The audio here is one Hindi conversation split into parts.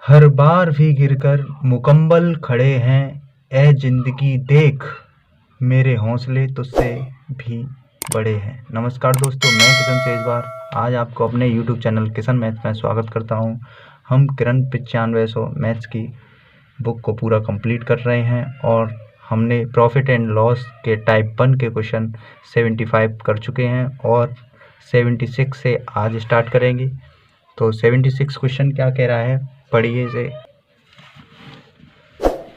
हर बार भी गिरकर मुकम्मल खड़े हैं। ए जिंदगी देख, मेरे हौसले तुझसे भी बड़े हैं। नमस्कार दोस्तों, मैं किशन सेजवार आज आपको अपने YouTube चैनल किशन मैथ्स में स्वागत करता हूं। हम किरण 9500 मैथ्स की बुक को पूरा कंप्लीट कर रहे हैं और हमने प्रॉफिट एंड लॉस के टाइप 1 के क्वेश्चन 75 कर चुके हैं और 76 से आज स्टार्ट करेंगे। तो 76 क्वेश्चन क्या कह रहा है, पढ़िए इसे।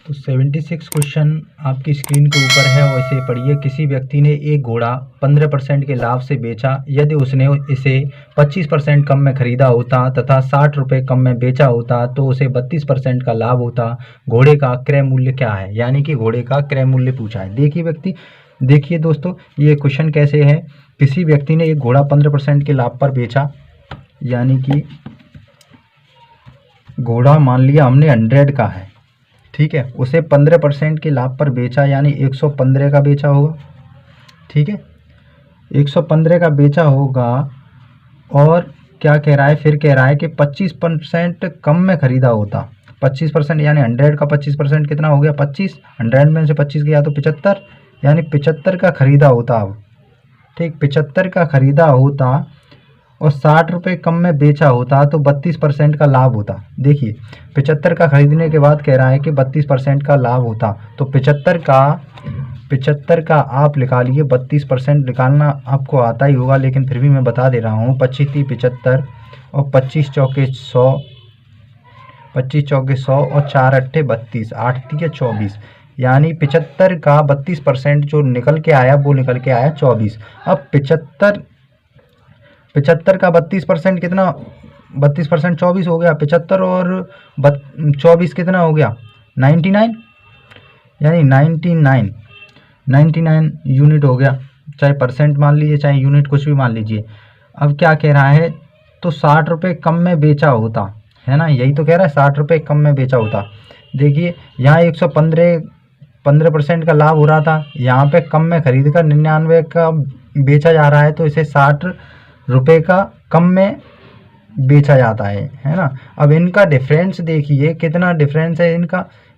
तो 76 क्वेश्चन आपकी स्क्रीन के ऊपर है और इसे पढ़िए। किसी व्यक्ति ने एक घोड़ा 15% के लाभ से बेचा। यदि उसने इसे 25% कम में खरीदा होता तथा 60 रुपये कम में बेचा होता तो उसे 32% का लाभ होता। घोड़े का क्रय मूल्य क्या है? यानी कि घोड़े का क्रय मूल्य पूछा है। देखिए दोस्तों, ये क्वेश्चन कैसे है। किसी व्यक्ति ने एक घोड़ा 15% के लाभ पर बेचा, यानी कि घोड़ा मान लिया हमने 100 का है, ठीक है। उसे 15% के लाभ पर बेचा, यानी 115 का बेचा होगा, ठीक है। 115 का बेचा होगा और क्या कह रहा है, फिर कह रहा है कि 25% कम में खरीदा होता। 25% यानी 100 का 25% कितना हो गया? 25। 100 में से 25 गया तो 75, यानी 75 का खरीदा होता। अब ठीक 75 का खरीदा होता और 60 रुपये कम में बेचा होता तो 32% का लाभ होता। देखिए 75 का खरीदने के बाद कह रहा है कि 32% का लाभ होता। तो 75 का आप निकालिए। 32% निकालना आपको आता ही होगा, लेकिन फिर भी मैं बता दे रहा हूँ। 25 × 75 और 25 चौके 100, 25 चौके 100 और 4 अट्ठे 32, 8 × 24, यानी 75 का 32% जो निकल के आया वो निकल के आया 24। अब 75 का 32% कितना? 32% 24 हो गया। 75 और 24 कितना हो गया? 99, यानी 99 यूनिट हो गया। चाहे परसेंट मान लीजिए, चाहे यूनिट, कुछ भी मान लीजिए। अब क्या कह रहा है, तो 60 रुपये कम में बेचा होता, है ना, यही तो कह रहा है। 60 रुपये कम में बेचा होता। देखिए यहाँ 15% का लाभ हो रहा था, यहाँ पे कम में खरीद कर 99 का बेचा जा रहा है, तो इसे 60 रुपये का कम में बेचा जाता है ना। अब इनका डिफरेंस देखिए, कितना डिफरेंस है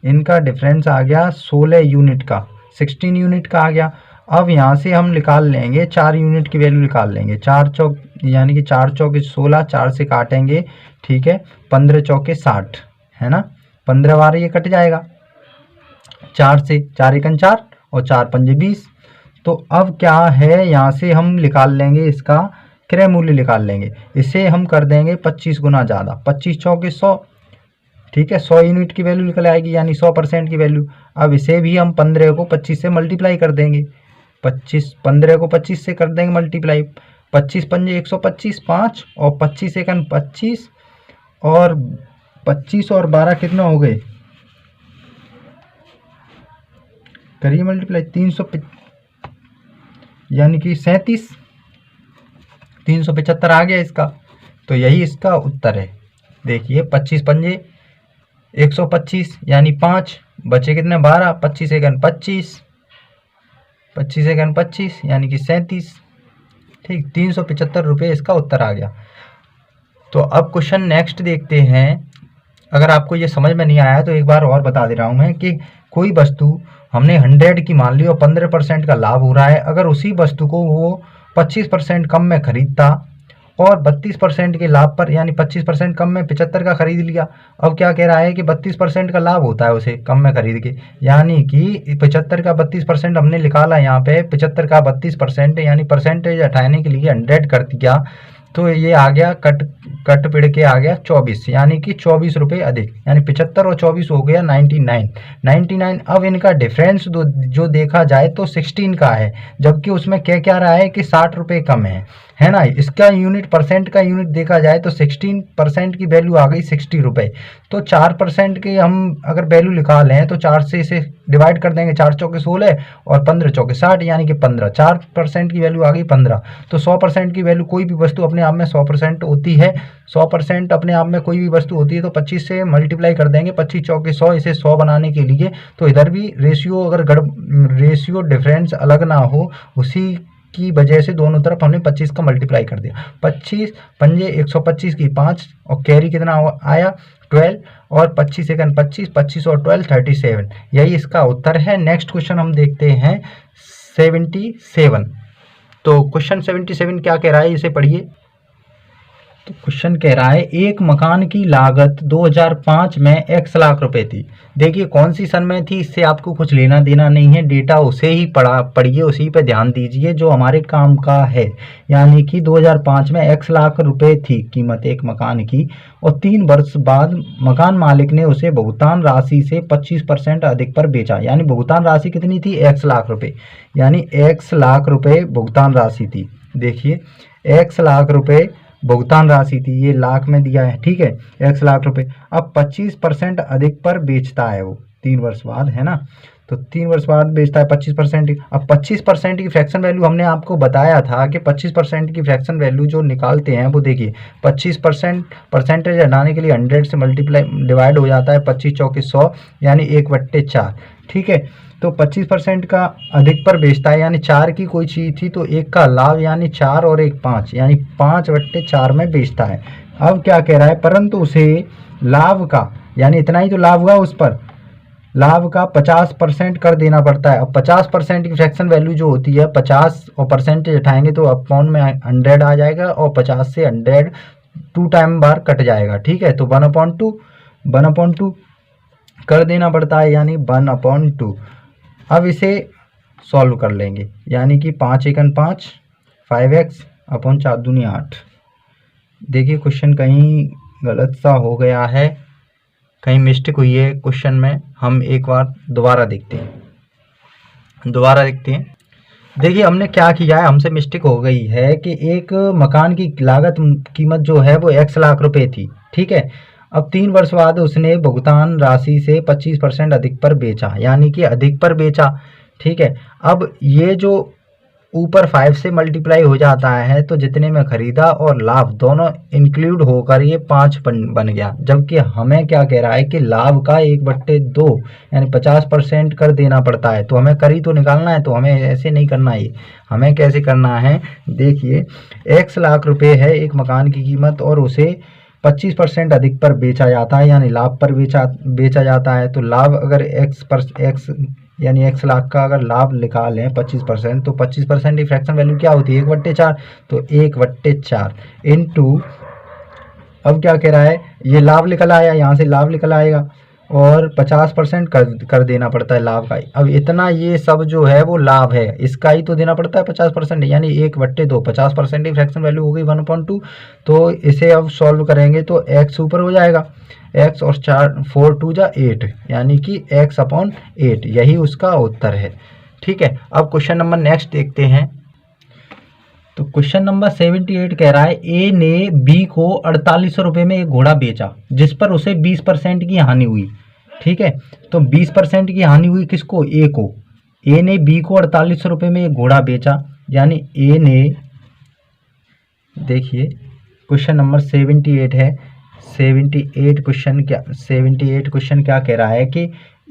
इनका डिफरेंस आ गया 16 यूनिट का, 16 यूनिट का आ गया। अब यहाँ से हम निकाल लेंगे 4 यूनिट की वैल्यू निकाल लेंगे। 4 चौक, यानी कि 4 चौके 16, 4 से काटेंगे, ठीक है। 15 चौके 60, है ना। 15 बार ये कट जाएगा 4 से, 4 एकन 4 और 4 पंजे 20। तो अब क्या है, यहाँ से हम निकाल लेंगे इसका क्रय मूल्य निकाल लेंगे। इसे हम कर देंगे 25 गुना ज़्यादा। 25 चौके 100, ठीक है। 100 यूनिट की वैल्यू निकल आएगी, यानी 100% की वैल्यू। अब इसे भी हम 15 को 25 से मल्टीप्लाई कर देंगे। 15 को 25 से कर देंगे मल्टीप्लाई। 25 पंजे 125, 5 और 25 एकन 25 और 25 और 12 कितना हो गए? करिए मल्टीप्लाई। 300, यानी कि 37, 375 आ गया इसका। तो यही इसका उत्तर है। देखिए 25 पंजे 125, यानी 5 बचे कितने? 12। 25 एकन 25, 25 एकन 25, यानी कि 37, ठीक। 375 रुपये इसका उत्तर आ गया। तो अब क्वेश्चन नेक्स्ट देखते हैं। अगर आपको ये समझ में नहीं आया तो एक बार और बता दे रहा हूँ मैं कि कोई वस्तु हमने 100 की मान ली और 15% का लाभ हो रहा है। अगर उसी वस्तु को वो 25% कम में खरीदता और 32% के लाभ पर, यानी 25% कम में 75 का खरीद लिया। अब क्या कह रहा है कि 32% का लाभ होता है उसे कम में खरीद के, यानी कि 75 का 32% हमने निकाला। यहाँ पे 75 का 32%, यानी परसेंटेज हटाने के लिए 100 कर दिया, तो ये आ गया कट पिड़ के आ गया 24, यानी कि 24 रुपये अधिक, यानी 75 और 24 हो गया 99। अब इनका डिफरेंस जो देखा जाए तो 16 का है, जबकि उसमें क्या रहा है कि 60 रुपये कम है ना। इसका यूनिट, परसेंट का यूनिट देखा जाए तो 16% की वैल्यू आ गई 60 रुपये। तो 4% के हम अगर वैल्यू निकाले हैं तो 4 से इसे डिवाइड कर देंगे। 4 चौके 16 और 15 चौके 60, यानी कि 15। 4% की वैल्यू आ गई 15। तो 100% की वैल्यू, कोई भी वस्तु अपने आप में 100% होती है। 100% अपने आप में कोई भी वस्तु होती है तो 25 से मल्टीप्लाई कर देंगे। 25 चौके 100, इसे 100 बनाने के लिए। तो इधर भी रेशियो, अगर रेशियो डिफरेंस अलग ना हो, उसी की वजह से दोनों तरफ हमने 25 का मल्टीप्लाई कर दिया। 25 पंजे 125 की 5 और कैरी कितना आया 12 और 25 सेकंड 25, 25 और 12 37, यही इसका उत्तर है। नेक्स्ट क्वेश्चन हम देखते हैं 77। तो क्वेश्चन 77 क्या कह रहा है, इसे पढ़िए। तो क्वेश्चन कह रहा है एक मकान की लागत 2005 में x लाख रुपए थी। देखिए कौन सी सन में थी, इससे आपको कुछ लेना देना नहीं है, डेटा उसे ही पढ़िए, उसी पे ध्यान दीजिए जो हमारे काम का है। यानी कि 2005 में x लाख रुपए थी कीमत एक मकान की, और 3 वर्ष बाद मकान मालिक ने उसे भुगतान राशि से 25% अधिक पर बेचा। यानी भुगतान राशि कितनी थी, x लाख रुपए, यानी x लाख रुपए भुगतान राशि थी। देखिए x लाख रुपए भुगतान राशि थी, ये लाख में दिया है, ठीक है, x लाख रुपए। अब 25% अधिक पर बेचता है वो 3 वर्ष बाद, है ना। तो 3 वर्ष बाद बेचता है 25%। अब 25% की फ्रैक्शन वैल्यू हमने आपको बताया था कि 25% की फ्रैक्शन वैल्यू जो निकालते हैं वो देखिए 25% परसेंटेज हटाने के लिए 100 से मल्टीप्लाई डिवाइड हो जाता है, 25 चौके 100 यानी 1/4, ठीक है। तो 25% का अधिक पर बेचता है, यानी 4 की कोई चीज़ थी तो 1 का लाभ, यानी 4 और 1 5, यानी 5/4 में बेचता है। अब क्या कह रहा है, परंतु उसे लाभ का, यानी इतना ही तो लाभ हुआ, उस पर लाभ का 50% कर देना पड़ता है। अब 50% की फ्रैक्शन वैल्यू जो होती है 50 और परसेंटेज उठाएंगे तो अपॉन में 100 आ जाएगा, और 50 से 100 2 टाइम बार कट जाएगा, ठीक है। तो 1/2 कर देना पड़ता है, यानी 1/2। अब इसे सॉल्व कर लेंगे, यानी कि 5 एकन 5, 5x अपॉन 4 दूनी 8। देखिए क्वेश्चन कहीं गलत सा हो गया है, कहीं मिस्टेक हुई है क्वेश्चन में। हम एक बार दोबारा देखते हैं। देखिए हमने क्या किया है, हमसे मिस्टेक हो गई है कि एक मकान की लागत कीमत जो है वो x लाख रुपए थी, ठीक है। अब 3 वर्ष बाद उसने भुगतान राशि से 25% अधिक पर बेचा, यानी कि अधिक पर बेचा, ठीक है। अब ये जो ऊपर 5 से मल्टीप्लाई हो जाता है तो जितने में खरीदा और लाभ दोनों इंक्लूड होकर ये 5 बन गया। जबकि हमें क्या कह रहा है कि लाभ का 1/2 यानी 50% कर देना पड़ता है। तो हमें कर ही तो निकालना है, तो हमें ऐसे नहीं करना है। हमें कैसे करना है, देखिए x लाख रुपए है एक मकान की कीमत, और उसे 25% अधिक पर बेचा जाता है, यानी लाभ पर बेचा जाता है। तो लाभ अगर x यानी x लाख का अगर लाभ निकालें 25%, तो 25% की फ्रैक्शन वैल्यू क्या होती है, 1/4। तो 1/4 इनटू, अब क्या कह रहा है, ये लाभ निकल आया, यहाँ से लाभ निकल आएगा, और 50% कर देना पड़ता है लाभ का। अब इतना ये सब जो है वो लाभ है, इसका ही तो देना पड़ता है 50%, यानी 1/2, 50% की फ्रैक्शन वैल्यू हो गई 1/2। तो इसे अब सॉल्व करेंगे तो x ऊपर हो जाएगा, x और 4 2 जा 8, यानी कि x/8, यही उसका उत्तर है, ठीक है। अब क्वेश्चन नंबर नेक्स्ट देखते हैं। तो क्वेश्चन नंबर 78 कह रहा है ए ने बी को 4800 रुपये में एक घोड़ा बेचा, जिस पर उसे 20% की हानि हुई, ठीक है। तो 20% की हानि हुई किसको, ए को। ए ने बी को 4800 रुपये में एक घोड़ा बेचा, यानी ए ने, देखिए क्वेश्चन नंबर 78 है। 78 क्वेश्चन क्या कह रहा है कि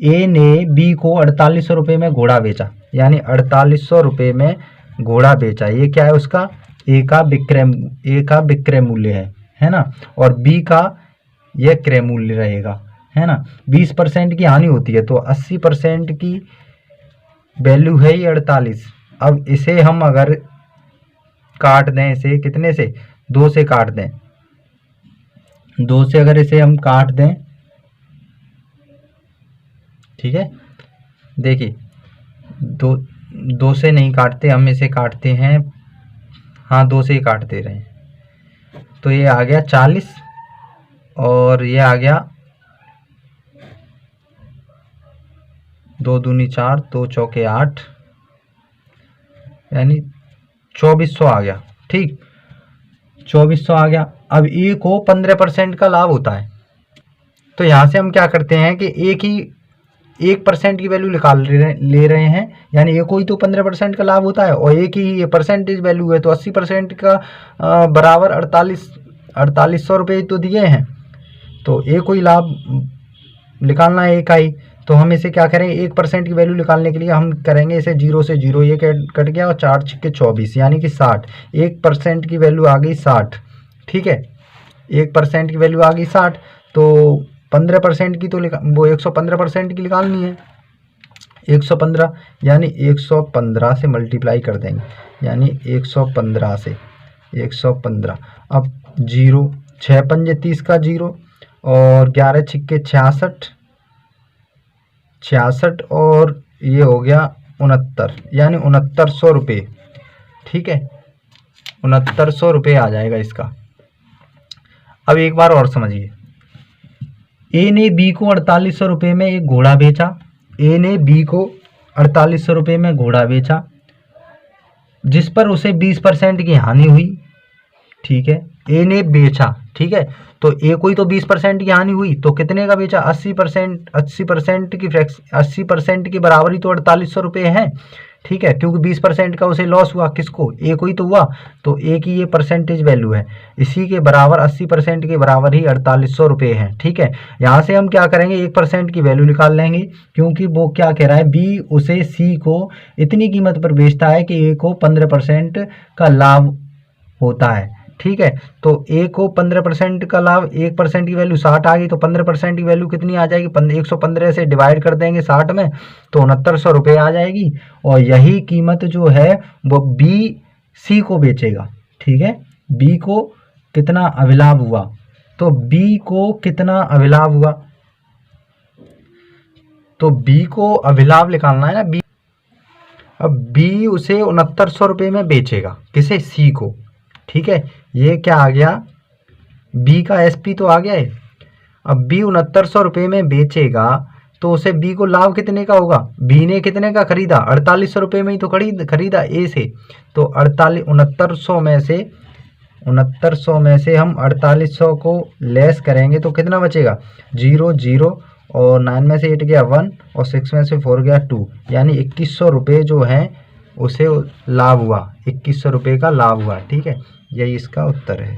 ए ने बी को 4800 रुपये में घोड़ा बेचा, यानी 4800 रुपये में घोड़ा बेचा। ये क्या है उसका, ए का विक्रय मूल्य है ना, और बी का यह क्रय मूल्य रहेगा, है ना। 20% की हानि होती है, तो 80% की वैल्यू है ये 48। अब इसे हम अगर काट दें, इसे कितने से, 2 से काट दें, 2 से अगर इसे हम काट दें, ठीक है। देखिए 2 से नहीं काटते, हम इसे काटते हैं, हाँ 2 से ही काट दे रहे हैं। तो ये आ गया 40, और ये आ गया 2 दूनी 4, 2 चौके 8, यानी 2400 आ गया, ठीक, 2400 आ गया। अब ए को 15% का लाभ होता है, तो यहाँ से हम क्या करते हैं कि एक ही 1% की वैल्यू निकाल ले रहे हैं, यानी ए को ही तो 15% का लाभ होता है, और एक ही ये परसेंटेज वैल्यू है, तो 80% का बराबर 4800 रुपये तो दिए हैं, तो ए को ही लाभ निकालना है, एक का ही। तो हम इसे क्या करें, 1% की वैल्यू निकालने के लिए हम करेंगे इसे 0 से 0, ये कट गया, और 4 छिक्के 24, यानी कि 60। 1% की वैल्यू आ गई 60, ठीक है, 1% की वैल्यू आ गई 60। तो 15% की तो वो 115% की निकालनी है। 115 यानी 115 से मल्टीप्लाई कर देंगे, यानी 115 से 115। अब 0, 6 पंजे 30 का 0 और 11 छिक्के 66, 66 और ये हो गया 69, यानी 6900 रुपये। ठीक है, 6900 रुपये आ जाएगा इसका। अब एक बार और समझिए, ए ने बी को 4800 रुपये में एक घोड़ा बेचा। ए ने बी को 4800 रुपये में घोड़ा बेचा, जिस पर उसे 20% की हानि हुई। ठीक है, ए ने बेचा, ठीक है, तो ए को ही तो 20% की हानि हुई, तो कितने का बेचा? 80%, 80% की बराबरी तो 4800 रुपये है। ठीक है, क्योंकि 20% का उसे लॉस हुआ, किसको? ए को ही तो हुआ, तो ए की ये परसेंटेज वैल्यू है, इसी के बराबर 80% के बराबर ही 4800 रुपये है। ठीक है, यहाँ से हम क्या करेंगे, 1% की वैल्यू निकाल लेंगे, क्योंकि वो क्या कह रहा है, बी उसे सी को इतनी कीमत पर बेचता है कि ए को 15% का लाभ होता है। ठीक है, तो ए को 15% का लाभ, 1% की वैल्यू 60 आ गई, तो 15% की वैल्यू कितनी आ जाएगी? 115 से डिवाइड कर देंगे 60 में, तो 6900 रुपये आ जाएगी। और यही कीमत जो है वो बी सी को बेचेगा। ठीक है, बी को कितना अभिलाभ हुआ, तो बी को कितना अभिलाभ हुआ, तो बी को अभिलाभ निकालना है ना बी। अब बी उसे 6900 रुपये में बेचेगा, किसे? सी को। ठीक है, ये क्या आ गया, बी का एसपी तो आ गया है। अब बी 6900 रुपये में बेचेगा, तो उसे बी को लाभ कितने का होगा? बी ने कितने का खरीदा? 4800 रुपये में ही तो खरीदा ए से, तो 6900 में से हम 4800 को लेस करेंगे तो कितना बचेगा? 0 0 और 9 में से 8 गया 1 और 6 में से 4 गया 2, यानी 2100 रुपये जो हैं उसे लाभ हुआ, 2100 रुपये का लाभ हुआ। ठीक है, यही इसका उत्तर है।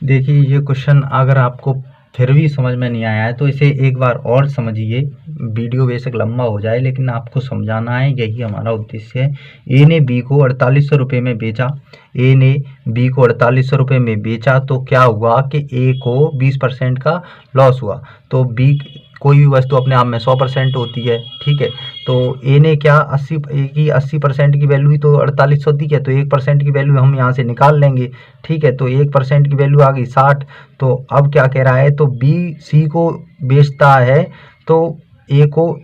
देखिए, ये क्वेश्चन अगर आपको फिर भी समझ में नहीं आया है तो इसे एक बार और समझिए। वीडियो बेशक लंबा हो जाए लेकिन आपको समझाना है, यही हमारा उद्देश्य है। ए ने बी को 4800 रुपये में बेचा, ए ने बी को 4800 रुपये में बेचा, तो क्या हुआ कि ए को 20% का लॉस हुआ। तो बी, कोई भी वस्तु अपने आप में 100% होती है। ठीक है, तो ए ने क्या 80% की वैल्यू ही तो 4800 दी है, तो 1% की वैल्यू हम यहाँ से निकाल लेंगे। ठीक है, तो 1% की वैल्यू आ गई 60। तो अब क्या कह रहा है, तो बी सी को बेचता है तो ए को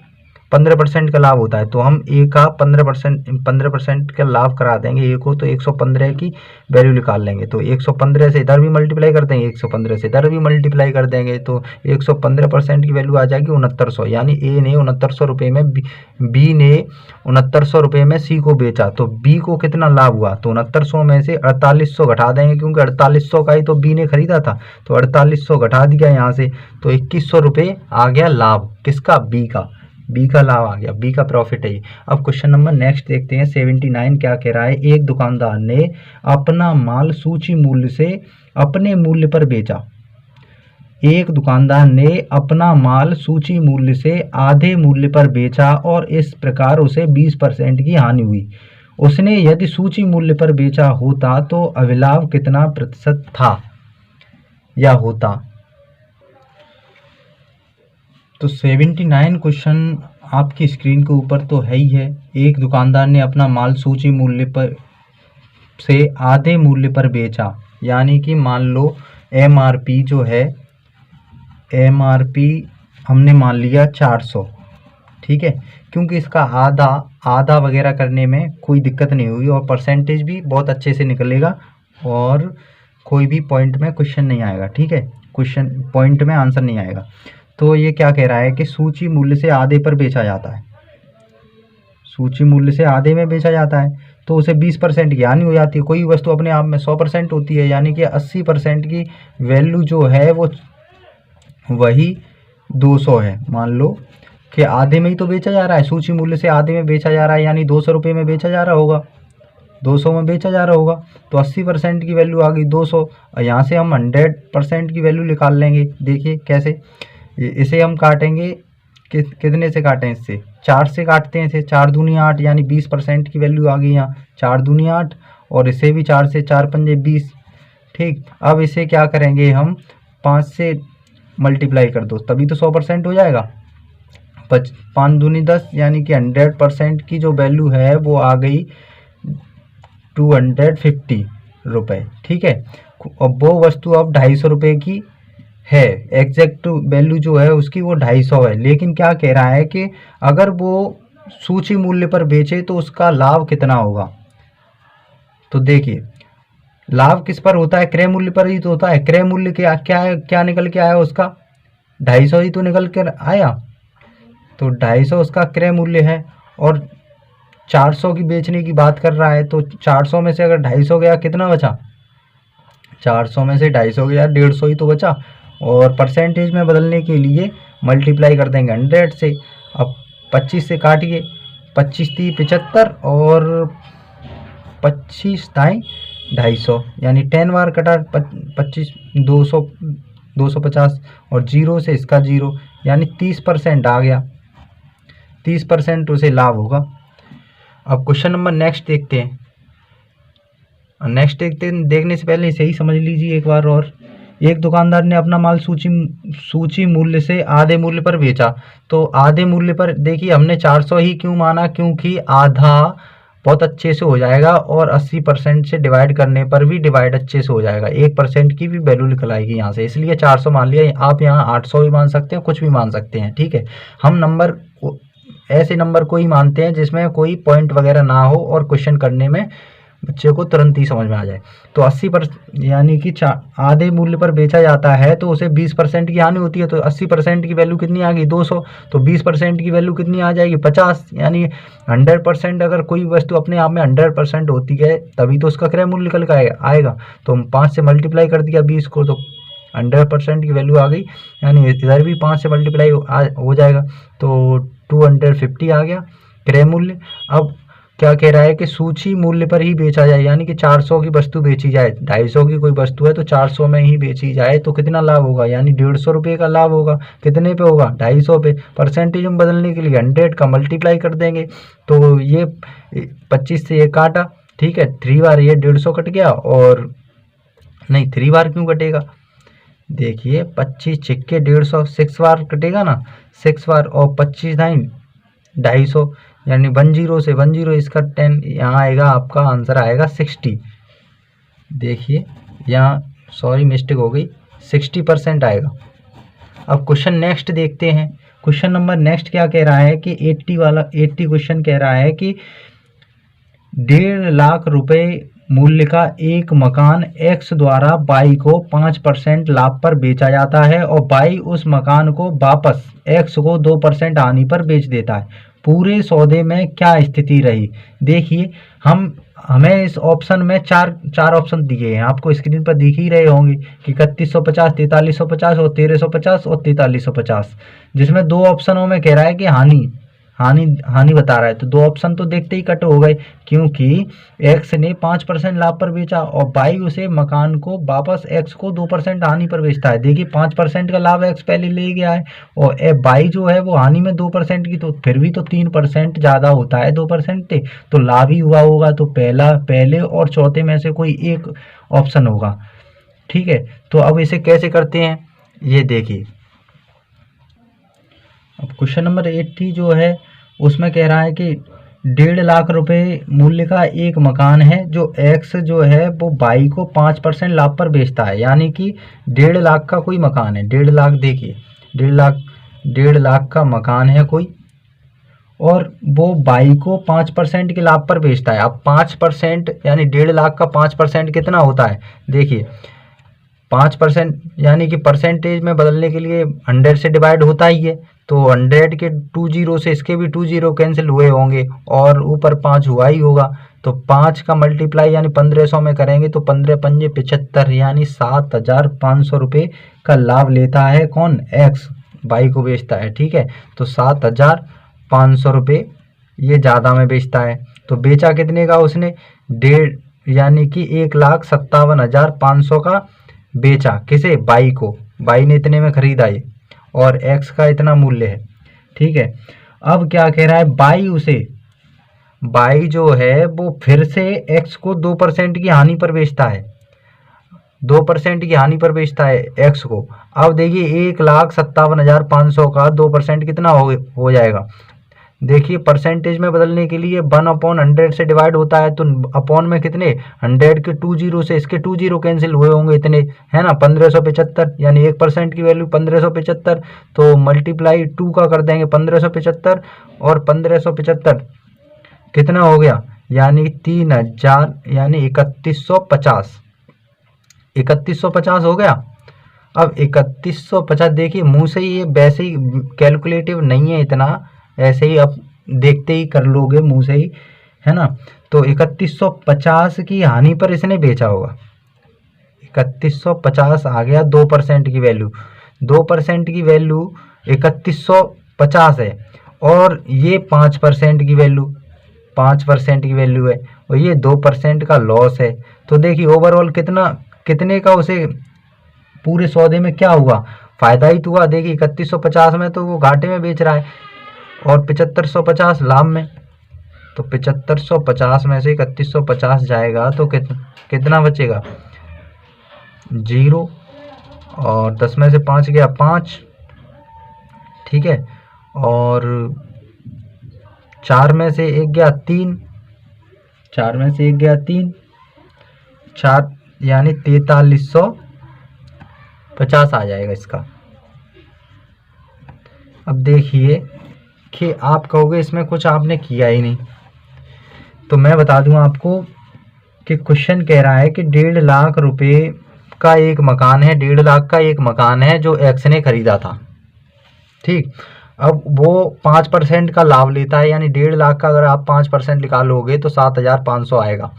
15% का लाभ होता है, तो हम ए का 15% का लाभ करा देंगे ए को, तो 115 की वैल्यू निकाल लेंगे। तो 115 से इधर भी मल्टीप्लाई कर देंगे, 115 से इधर भी मल्टीप्लाई कर देंगे, तो 115% की वैल्यू आ जाएगी 6900, यानी ए ने 6900 रुपये में बी ने 6900 रुपये में सी को बेचा, तो बी को कितना लाभ हुआ? तो 6900 में से 4800 घटा देंगे, क्योंकि 4800 का ही तो बी ने खरीदा था, तो 4800 घटा दिया यहाँ से, तो 2100 रुपये आ गया लाभ, किसका? बी का। बी का लाभ आ गया, बी का प्रॉफिट है ये। अब क्वेश्चन नंबर नेक्स्ट देखते हैं, 79 क्या कह रहा है। एक दुकानदार ने अपना माल सूची मूल्य से अपने मूल्य पर बेचा। एक दुकानदार ने अपना माल सूची मूल्य से आधे मूल्य पर बेचा और इस प्रकार उसे 20% की हानि हुई। उसने यदि सूची मूल्य पर बेचा होता तो अभिलाभ कितना प्रतिशत था या होता? तो 79 क्वेश्चन आपकी स्क्रीन के ऊपर तो है ही है। एक दुकानदार ने अपना माल सूची मूल्य पर से आधे मूल्य पर बेचा, यानी कि मान लो एमआरपी जो है, एमआरपी हमने मान लिया 400। ठीक है, क्योंकि इसका आधा वगैरह करने में कोई दिक्कत नहीं हुई और परसेंटेज भी बहुत अच्छे से निकलेगा और कोई भी पॉइंट में क्वेश्चन नहीं आएगा। ठीक है, क्वेश्चन पॉइंट में आंसर नहीं आएगा। तो ये क्या कह रहा है कि सूची मूल्य से आधे पर बेचा जाता है, सूची मूल्य से आधे में बेचा जाता है, तो उसे 20% की हानि हो जाती है। कोई वस्तु अपने आप में 100% होती है, यानी कि 80% की वैल्यू जो है वो वही 200 है। मान लो कि आधे में ही तो बेचा जा रहा है, सूची मूल्य से आधे में बेचा जा रहा है, यानी 200 रुपये में बेचा जा रहा होगा, 200 में बेचा जा रहा होगा, तो 80% की वैल्यू आ गई 200। और यहाँ से हम 100% की वैल्यू निकाल लेंगे। देखिए कैसे, इसे हम काटेंगे, कितने से काटें? इससे 4 से काटते हैं, इसे 4 दूनी 8, यानी 20% की वैल्यू आ गई यहाँ, 4 दूनी 8, और इसे भी 4 से 4 पंजे 20। ठीक, अब इसे क्या करेंगे हम, 5 से मल्टीप्लाई कर दो तभी तो 100% हो जाएगा। 5 दूनी 10 यानी कि 100% की जो वैल्यू है वो आ गई 250 रुपये। ठीक है, अब वो वस्तु अब 250 रुपये की है, एग्जैक्ट वैल्यू जो है उसकी वो 250 है। लेकिन क्या कह रहा है कि अगर वो सूची मूल्य पर बेचे तो उसका लाभ कितना होगा। तो देखिए लाभ किस पर होता है, क्रय मूल्य पर ही तो होता है। क्रय मूल्य क्या निकल के आया उसका 250 ही तो निकल कर आया। तो 250 उसका क्रय मूल्य है और 400 की बेचने की बात कर रहा है। तो 400 में से अगर 250 गया कितना बचा, 400 में से 250 गया 150 ही तो बचा। और परसेंटेज में बदलने के लिए मल्टीप्लाई कर देंगे 100 से। अब 25 से काटिए, 25 × 75 और 25 × 250 यानी 10 बार कटा 25 250 और 0 से इसका 0 यानी 30% आ गया, 30% उसे लाभ होगा। अब क्वेश्चन नंबर नेक्स्ट देखते हैं। नेक्स्ट देखने से पहले सही समझ लीजिए एक बार और। एक दुकानदार ने अपना माल सूची मूल्य से आधे मूल्य पर बेचा। तो आधे मूल्य पर देखिए हमने 400 ही क्यों माना, क्योंकि आधा बहुत अच्छे से हो जाएगा और 80% से डिवाइड करने पर भी डिवाइड अच्छे से हो जाएगा, 1% की भी वैल्यू निकल आएगी यहाँ से, इसलिए 400 मान लिया। आप यहाँ 800 भी मान सकते हैं, कुछ भी मान सकते हैं। ठीक है, हम नंबर ऐसे नंबर को ही मानते हैं जिसमें कोई पॉइंट वगैरह ना हो और क्वेश्चन करने में बच्चे को तुरंत ही समझ में आ जाए। तो 80% यानी कि आधे मूल्य पर बेचा जाता है तो उसे 20% की हानि होती है। तो 80% की वैल्यू कितनी आ गई 200, तो 20% की वैल्यू कितनी आ जाएगी 50। यानी 100% अगर कोई वस्तु अपने आप में 100% होती है तभी तो उसका क्रय मूल्य निकल कर आएगा। तो हम 5 से मल्टीप्लाई कर दिया 20 को, तो 100% की वैल्यू आ गई। यानी इधर भी 5 से मल्टीप्लाई हो जाएगा तो 250 आ गया क्रय मूल्य। अब क्या कह रहा है कि सूची मूल्य पर ही बेचा जाए, यानी कि 400 की वस्तु बेची जाए, 250 की कोई वस्तु है तो 400 में ही बेची जाए तो कितना लाभ होगा, यानी 150 रुपये का लाभ होगा। कितने पे होगा 250 पे। परसेंटेज में बदलने के लिए 100 का मल्टीप्लाई कर देंगे। तो ये 25 से ये काटा, ठीक है, 3 बार ये 150 कट गया, और नहीं 3 बार क्यों कटेगा, देखिए 25 छिक्के 150, 6 बार कटेगा ना, 6 बार, और 25 9 250 यानी 10 से 10 इसका 10 यहाँ आएगा, आपका आंसर आएगा 60। देखिए यहाँ सॉरी मिस्टेक हो गई, 60% आएगा। अब क्वेश्चन नेक्स्ट देखते हैं। क्वेश्चन नंबर नेक्स्ट क्या कह रहा है कि 80 क्वेश्चन कह रहा है कि 1.5 लाख रुपए मूल्य का एक मकान X द्वारा Y को 5% लाभ पर बेचा जाता है और Y उस मकान को वापस X को 2% हानि पर बेच देता है। पूरे सौदे में क्या स्थिति रही। देखिए हमें इस ऑप्शन में चार ऑप्शन दिए हैं, आपको स्क्रीन पर दिख ही रहे होंगे कि 3150, 4350 और 1350 और 4350, जिसमें 2 ऑप्शनों में कह रहा है कि हानि बता रहा है। तो 2 ऑप्शन तो देखते ही कट हो गए, क्योंकि X ने 5% लाभ पर बेचा और Y उसे मकान को वापस X को 2% हानि पर बेचता है। देखिए 5% का लाभ X पहले ले गया है और Y जो है वो हानि में 2% की, तो फिर भी तो 3% ज़्यादा होता है 2% से, तो लाभ ही हुआ होगा। तो पहले और चौथे में से कोई एक ऑप्शन होगा। ठीक है, तो अब इसे कैसे करते हैं ये देखिए। अब क्वेश्चन नंबर 80 जो है उसमें कह रहा है कि 1.5 लाख रुपए मूल्य का एक मकान है जो X जो है वो Y को 5% लाभ पर बेचता है, यानी कि 1.5 लाख का कोई मकान है। 1.5 लाख, देखिए 1.5 लाख का मकान है कोई, और वो Y को 5% के लाभ पर बेचता है। अब 5% यानी 1.5 लाख का 5% कितना होता है, देखिए 5% यानी कि परसेंटेज में बदलने के लिए 100 से डिवाइड होता ही है। तो 100 के 20 से इसके भी 20 कैंसिल हुए होंगे और ऊपर 5 हुआ ही होगा। तो 5 का मल्टीप्लाई यानी 1500 में करेंगे तो 15 पंजे 75 यानी 7500 रुपये का लाभ लेता है कौन, X Y को बेचता है। ठीक है, तो 7500 रुपये ये ज़्यादा में बेचता है। तो बेचा कितने का उसने, 1.5 यानी कि 1,57,500 का बेचा, किसे, Y को। Y ने इतने में खरीदा ये, और X का इतना मूल्य है। ठीक है, अब क्या कह रहा है, Y जो है वो फिर से X को 2% की हानि पर बेचता है। 2% की हानि पर बेचता है एक्स को। अब देखिए 1,57,500 का 2% कितना हो जाएगा। देखिए परसेंटेज में बदलने के लिए 1/100 से डिवाइड होता है, तो अपॉन में कितने 100 के 2 जीरो से इसके 2 जीरो कैंसिल हुए होंगे इतने, है ना, 1575, यानी 1% की वैल्यू 1575। तो मल्टीप्लाई 2 का कर देंगे 1575 और 1575 कितना हो गया, यानी 3000, यानी 3150, 3150 हो गया। अब 3150 देखिए मुंह से ही, ये वैसे ही कैलकुलेटिव नहीं है इतना, ऐसे ही आप देखते ही कर लोगे मुंह से ही, है ना। तो 3150 की हानि पर इसने बेचा होगा। 3150 आ गया 2% की वैल्यू, 2% की वैल्यू 3150 है, और ये 5% की वैल्यू, 5% की वैल्यू है, और ये 2% का लॉस है। तो देखिए ओवरऑल कितने का उसे पूरे सौदे में क्या हुआ, फायदा ही तो हुआ। देखिए 3150 में तो वो घाटे में बेच रहा है और 7550 लाभ में। तो 7550 में से 3150 जाएगा तो कितना बचेगा, 0, और 10 में से 5 गया 5, ठीक है, और 4 में से 1 गया 3, 4 में से 1 गया 3, 4 यानी 4350 आ जाएगा इसका। अब देखिए कि आप कहोगे इसमें कुछ आपने किया ही नहीं, तो मैं बता दूं आपको कि क्वेश्चन कह रहा है कि 1.5 लाख रुपए का एक मकान है, 1.5 लाख का एक मकान है जो एक्स ने खरीदा था, ठीक। अब वो 5% का लाभ लेता है, यानी 1.5 लाख का अगर आप 5% निकालोगे तो 7500 आएगा,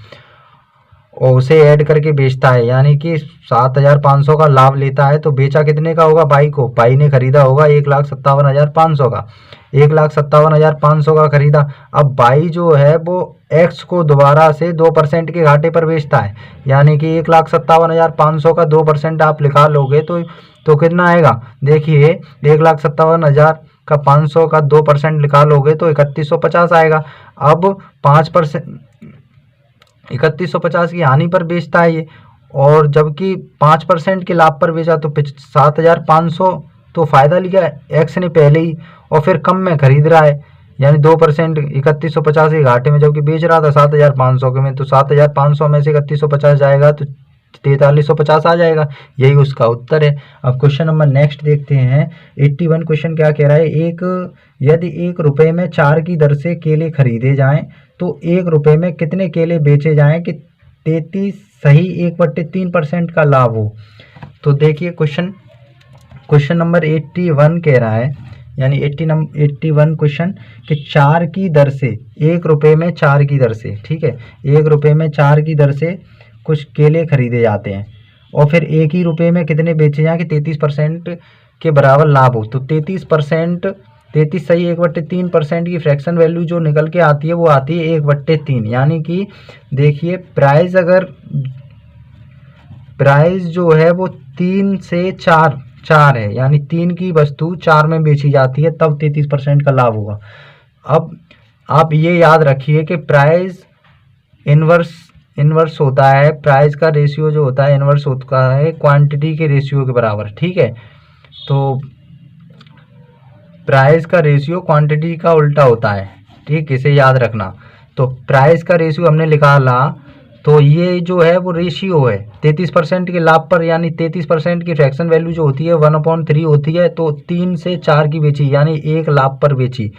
और उसे ऐड करके बेचता है, यानी कि 7500 का लाभ लेता है। तो बेचा कितने का होगा, बाई को, बाई ने खरीदा होगा 1,57,500 का, 1,57,500 का खरीदा। अब बाई जो है वो एक्स को दोबारा से 2% के घाटे पर बेचता है, यानी कि 1,57,500 का 2% आप लिखा लोगे तो कितना आएगा, देखिए 1,57,000 का 500 का 2% निकालोगे तो 3150 आएगा। अब 5%, 3150 की हानि पर बेचता है ये, और जबकि 5% के लाभ पर बेचा तो 7500 तो फायदा लिया एक्स ने पहले ही, और फिर कम में खरीद रहा है, यानी 2% 3150 के घाटे में, जबकि बेच रहा था 7500 के में। तो 7500 में से 3150 जाएगा तो 4350 आ जाएगा, यही उसका उत्तर है। अब क्वेश्चन नंबर नेक्स्ट देखते हैं 81 क्वेश्चन क्या कह रहा है, यदि 1 रुपये में 4 की दर से केले खरीदे जाएं तो 1 रुपये में कितने केले बेचे जाएं कि 33 सही 1/3% का लाभ हो। तो देखिए क्वेश्चन नंबर 81 कह रहा है, यानी 81 क्वेश्चन कि 4 की दर से, 1 रुपये में 4 की दर से, ठीक है, 1 रुपये में 4 की दर से कुछ केले खरीदे जाते हैं, और फिर 1 ही रुपये में कितने बेचे जाएं कि 33% के बराबर लाभ हो। तो 33 सही 1/3% की फ्रैक्शन वैल्यू जो निकल के आती है वो आती है 1/3, यानी कि देखिए प्राइस जो है वो 3 से 4 है, यानी 3 की वस्तु 4 में बेची जाती है, तब 33% का लाभ होगा। अब आप ये याद रखिए कि प्राइस इनवर्स होता है, प्राइस का रेशियो जो होता है इनवर्स होता है क्वांटिटी के रेशियो के बराबर, ठीक है। तो प्राइस का रेशियो क्वांटिटी का उल्टा होता है, ठीक, इसे याद रखना। तो प्राइस का रेशियो हमने निकाला, तो ये जो है वो रेशियो है 33% के लाभ पर, यानी 33% की फ्रैक्शन वैल्यू जो होती है 1/3 होती है। तो 3 से 4 की बेची, यानी 1 लाभ पर बेची,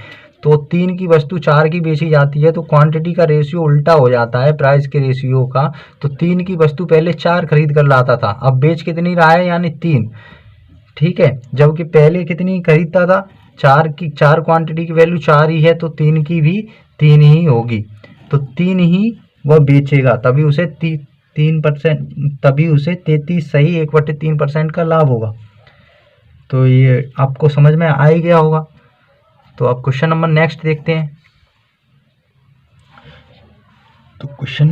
तो 3 की वस्तु 4 की बेची जाती है, तो क्वांटिटी का रेशियो उल्टा हो जाता है प्राइस के रेशियो का। तो 3 की वस्तु पहले 4 खरीद कर लाता था, अब बेच कितनी रहा है, यानी 3, ठीक है, जबकि पहले कितनी खरीदता था, 4 क्वांटिटी की वैल्यू 4 ही है, तो 3 की भी 3 ही होगी, तो 3 ही वह बेचेगा, तभी उसे 33 सही 1/3% का लाभ होगा। तो ये आपको समझ में आ ही गया होगा। तो अब क्वेश्चन नंबर नेक्स्ट देखते हैं। तो क्वेश्चन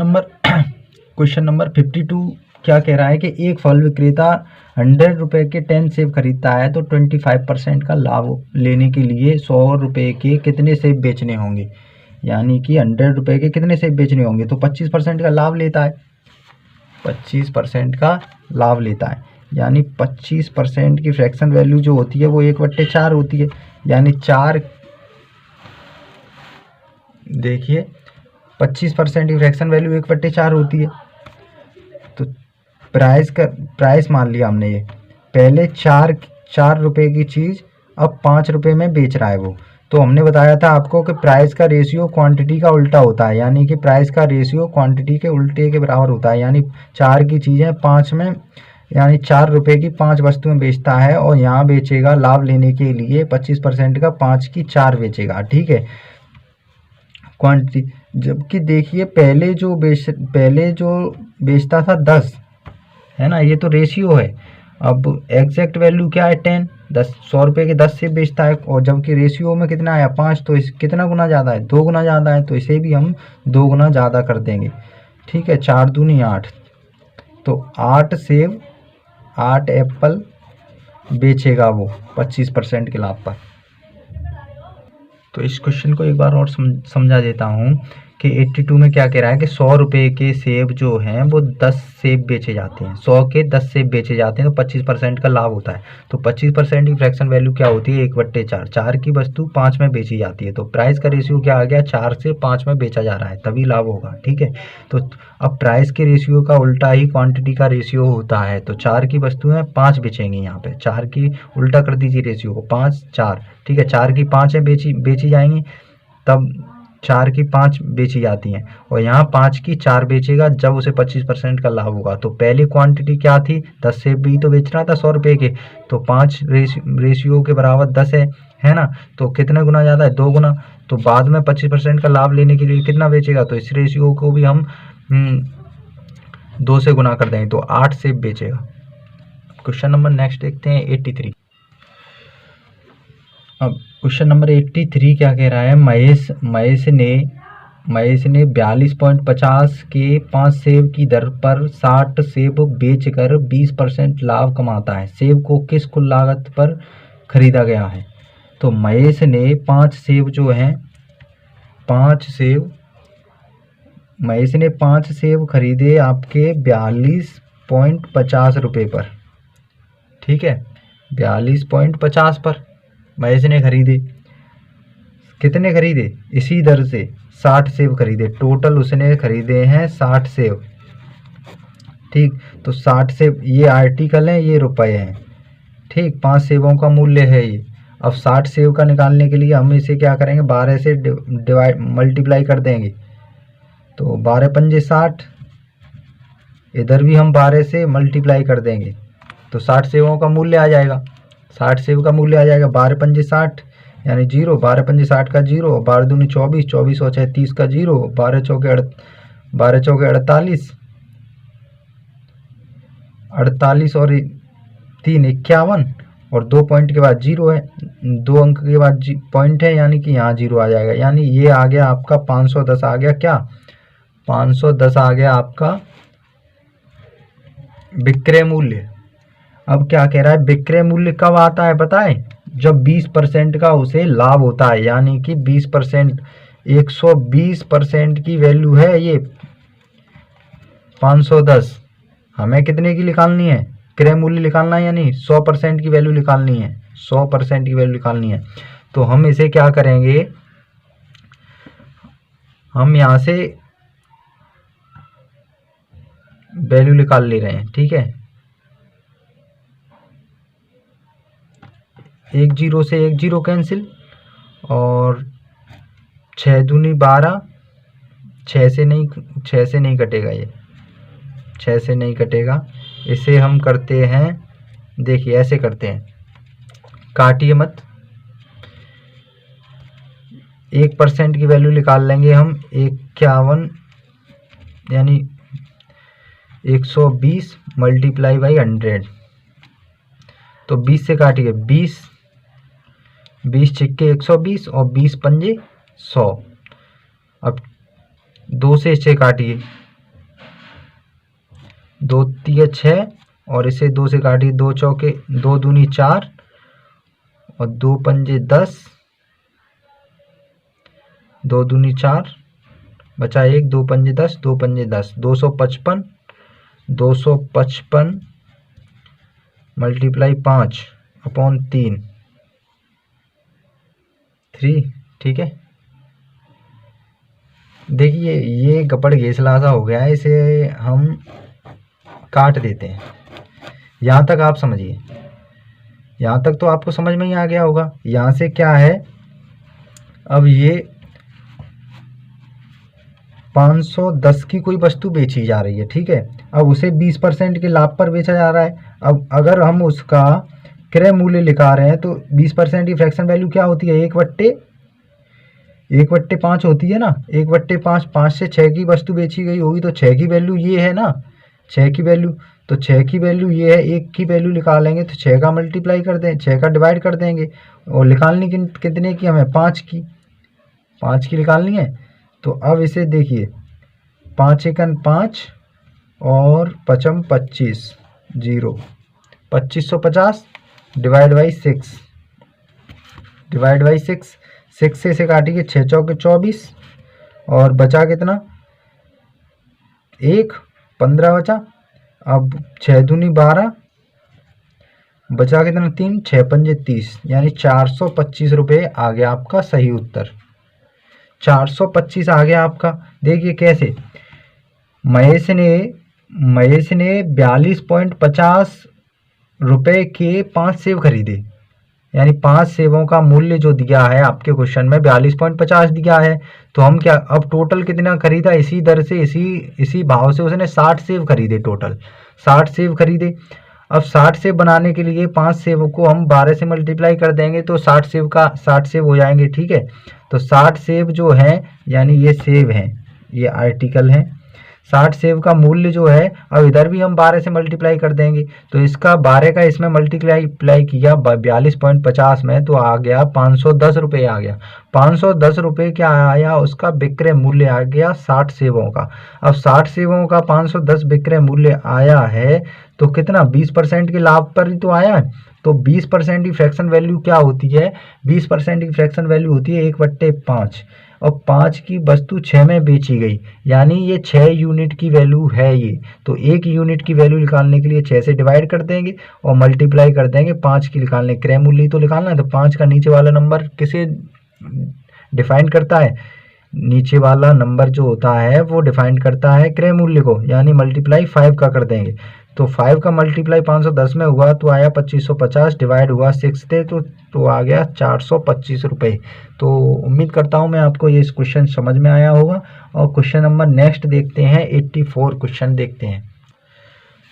नंबर 52 क्या कह रहा है कि एक फल विक्रेता 100 रुपये के 10 सेब खरीदता है, तो 25% का लाभ लेने के लिए 100 रुपये के कितने सेब बेचने होंगे, यानी कि 100 रुपये के कितने सेब बेचने होंगे। तो 25% का लाभ लेता है, 25% का लाभ लेता है। यानी 25% की फ्रैक्शन वैल्यू जो होती है वो 1/4 होती है। यानी 4, देखिए 25% की फ्रैक्शन वैल्यू 1/4 होती है। तो प्राइस मान लिया हमने, ये पहले 4 रुपए की चीज़ अब 5 रुपए में बेच रहा है वो। तो हमने बताया था आपको कि प्राइस का रेशियो क्वांटिटी का उल्टा होता है, यानी कि प्राइस का रेशियो क्वांटिटी के उल्टे के बराबर होता है। यानी 4 की चीज़ें 5 में, यानी 4 रुपए की 5 वस्तुएं बेचता है और यहाँ बेचेगा लाभ लेने के लिए 25% का 5 की 4 बेचेगा। ठीक है, क्वांटिटी। जबकि देखिए पहले जो बेचता था 10, है ना, ये तो रेशियो है। अब एग्जैक्ट वैल्यू क्या है 10, 100 रुपये के 10 सेब बेचता है, और जबकि रेशियो में कितना आया 5, तो इस कितना गुना ज़्यादा है, 2 गुना ज़्यादा है। तो इसे भी हम 2 गुना ज़्यादा कर देंगे। ठीक है, 4 दूनी 8, तो 8 सेब 8 एप्पल बेचेगा वो 25% के लाभ पर। तो इस क्वेश्चन को एक बार और समझा देता हूँ कि 82 में क्या कह रहा है कि 100 रुपये के सेब जो हैं वो 10 सेब बेचे जाते हैं, 100 के 10 सेब बेचे जाते हैं, तो 25% का लाभ होता है। तो 25% की फ्रैक्शन वैल्यू क्या होती है 1/4। 4 की वस्तु 5 में बेची जाती है, तो प्राइस का रेशियो क्या आ गया, 4 से 5 में बेचा जा रहा है, तभी लाभ होगा। ठीक है, तो अब प्राइस के रेशियो का उल्टा ही क्वांटिटी का रेशियो होता है। तो 4 की वस्तुएं 5 बेचेंगी, यहाँ पे 4 की उल्टा कर दीजिए रेशियो को, 5 4। ठीक है, 4 की 5 बेची जाएंगी, तब 4 की 5 बेची जाती हैं, और यहाँ 5 की 4 बेचेगा जब उसे 25% का लाभ होगा। तो पहली क्वांटिटी क्या थी, 10 सेब भी तो बेच रहा था 100 रुपये के, तो 5 रेशियो के बराबर 10 है ना, तो कितने गुना ज़्यादा है, 2 गुना। तो बाद में 25% का लाभ लेने के लिए कितना बेचेगा, तो इस रेशियो को भी हम 2 से गुना कर देंगे, तो 8 सेब बेचेगा। क्वेश्चन नंबर नेक्स्ट देखते हैं 83। अब क्वेश्चन नंबर 83 क्या कह रहा है, महेश ने 42.50 के 5 सेब की दर पर 60 सेब बेचकर 20% लाभ कमाता है। सेब को किस कुल लागत पर खरीदा गया है। तो महेश ने 5 सेब जो हैं, 5 सेब खरीदे आपके 42.50 रुपये पर। ठीक है, 42.50 पर महेश ने खरीदे। कितने खरीदे, इसी दर से 60 सेब खरीदे। टोटल उसने खरीदे हैं 60 सेब। ठीक, तो 60 सेब, ये आर्टिकल हैं, ये रुपए हैं। ठीक, 5 सेबों का मूल्य है ये। अब 60 सेब का निकालने के लिए हम इसे क्या करेंगे, 12 से मल्टीप्लाई कर देंगे, तो 12 पंजे 60। इधर भी हम 12 से मल्टीप्लाई कर देंगे, तो 60 सेबों का मूल्य आ जाएगा। 60 सेब का मूल्य आ जाएगा, 12 पंजे 60 यानी 0, 12 पंजे 60 का 0, 12 दूनी 24, 24 और 36 का 0, 12 चौके 48, 48 और 3 51, और 2 पॉइंट के बाद 0 है, 2 अंक के बाद पॉइंट है, यानी कि यहाँ 0 आ जाएगा। यानी ये आ गया आपका 510 आ गया, क्या 510 आ गया आपका विक्रय मूल्य। अब क्या कह रहा है, विक्रय मूल्य कब आता है बताएं, जब 20% का उसे लाभ होता है। यानी कि 20%, 120% की वैल्यू है ये 510। हमें कितने की निकालनी है, क्रय मूल्य निकालना है, यानी 100% की वैल्यू निकालनी है, 100% की वैल्यू निकालनी है। तो हम इसे क्या करेंगे, हम यहाँ से वैल्यू निकाल ले रहे हैं। ठीक है, 1 0 से 1 0 कैंसिल, और 6 दूनी 12, 6 से नहीं कटेगा, ये 6 से नहीं कटेगा। इसे हम करते हैं, देखिए ऐसे करते हैं, काटिए मत, 1% की वैल्यू निकाल लेंगे हम, 51 यानी 120 मल्टीप्लाई बाई 100, तो 20 से काटिए, 20 छिक्के 120 और 20 पंजे 100। अब 2 से 6 काटिए, 2 तिया 6, और इसे 2 से काटिए, 2 चौके 2 दूनी 4 और 2 पंजे 10, 2 दूनी 4 बचा 1, 2 पंजे 10, 2 पंजे 10, 255 255 मल्टीप्लाई 5/3 3, ठीक है। देखिए ये गपड़ घेसला सा हो गया है, इसे हम काट देते हैं। यहाँ तक आप समझिए, यहाँ तक तो आपको समझ में ही आ गया होगा। यहाँ से क्या है, अब ये 510 की कोई वस्तु बेची जा रही है, ठीक है। अब उसे 20% के लाभ पर बेचा जा रहा है। अब अगर हम उसका क्रय मूल्य लिखा रहे हैं तो 20% की फ्रैक्शन वैल्यू क्या होती है, 1/5 होती है ना। 1/5, 5 से 6 की वस्तु बेची गई होगी तो 6 की वैल्यू ये है ना, 6 की वैल्यू, तो 6 की वैल्यू ये है। 1 की वैल्यू निकालेंगे तो 6 का मल्टीप्लाई कर दें, 6 का डिवाइड कर देंगे। और निकालनी कितने की हमें, 5 की, 5 की निकालनी है। तो अब इसे देखिए, 5 एकन 5 और 5 25 0, 2550 डिवाइड बाई 6, डिवाइड बाई 6, 6 से इसे काटिए, 6 चौके 24 और बचा कितना, 1, 15 बचा। अब 6 दूनी 12, बचा कितना, 3, 6 पंजे 30, यानी 425 रुपये आ गया आपका सही उत्तर। 425 आ गया आपका। देखिए कैसे, महेश ने 42.50 रुपये के 5 सेब खरीदे, यानी 5 सेबों का मूल्य जो दिया है आपके क्वेश्चन में 42.50 दिया है। तो हम क्या, अब टोटल कितना खरीदा, इसी दर से इसी भाव से उसने 60 सेब खरीदे, टोटल 60 सेब खरीदे। अब 60 सेब बनाने के लिए 5 सेब को हम 12 से मल्टीप्लाई कर देंगे तो 60 सेब हो जाएंगे, ठीक है। तो 60 सेब जो है, यानी ये सेब हैं, ये आर्टिकल है। 60 सेब का मूल्य जो है, अब इधर भी हम 12 से मल्टीप्लाई कर देंगे तो इसका 12 का इसमें मल्टीप्लाई किया 42.50 में, तो आ गया 510 रुपये आ गया। 510 रुपये क्या आया, उसका विक्रय मूल्य आ गया 60 सेबों का। अब 60 सेबों का 510 विक्रय मूल्य आया है तो कितना, 20% के लाभ पर ही तो आया है। तो 20% की फ्रैक्शन वैल्यू क्या होती है, 20% की फ्रैक्शन वैल्यू होती है 1/5 और 5 की वस्तु 6 में बेची गई, यानी ये 6 यूनिट की वैल्यू है ये। तो 1 यूनिट की वैल्यू निकालने के लिए 6 से डिवाइड कर देंगे और मल्टीप्लाई कर देंगे 5 की निकालने, क्रय मूल्य तो निकालना है। तो 5 का नीचे वाला नंबर किसे डिफाइन करता है, नीचे वाला नंबर जो होता है वो डिफाइन करता है क्रय मूल्य को, यानी मल्टीप्लाई 5 का कर देंगे। तो 5 का मल्टीप्लाई 510 में हुआ तो आया 2550, डिवाइड हुआ 6 से तो आ गया 425 रुपये। तो उम्मीद करता हूँ मैं आपको ये क्वेश्चन समझ में आया होगा। और क्वेश्चन नंबर नेक्स्ट देखते हैं, 84 क्वेश्चन देखते हैं।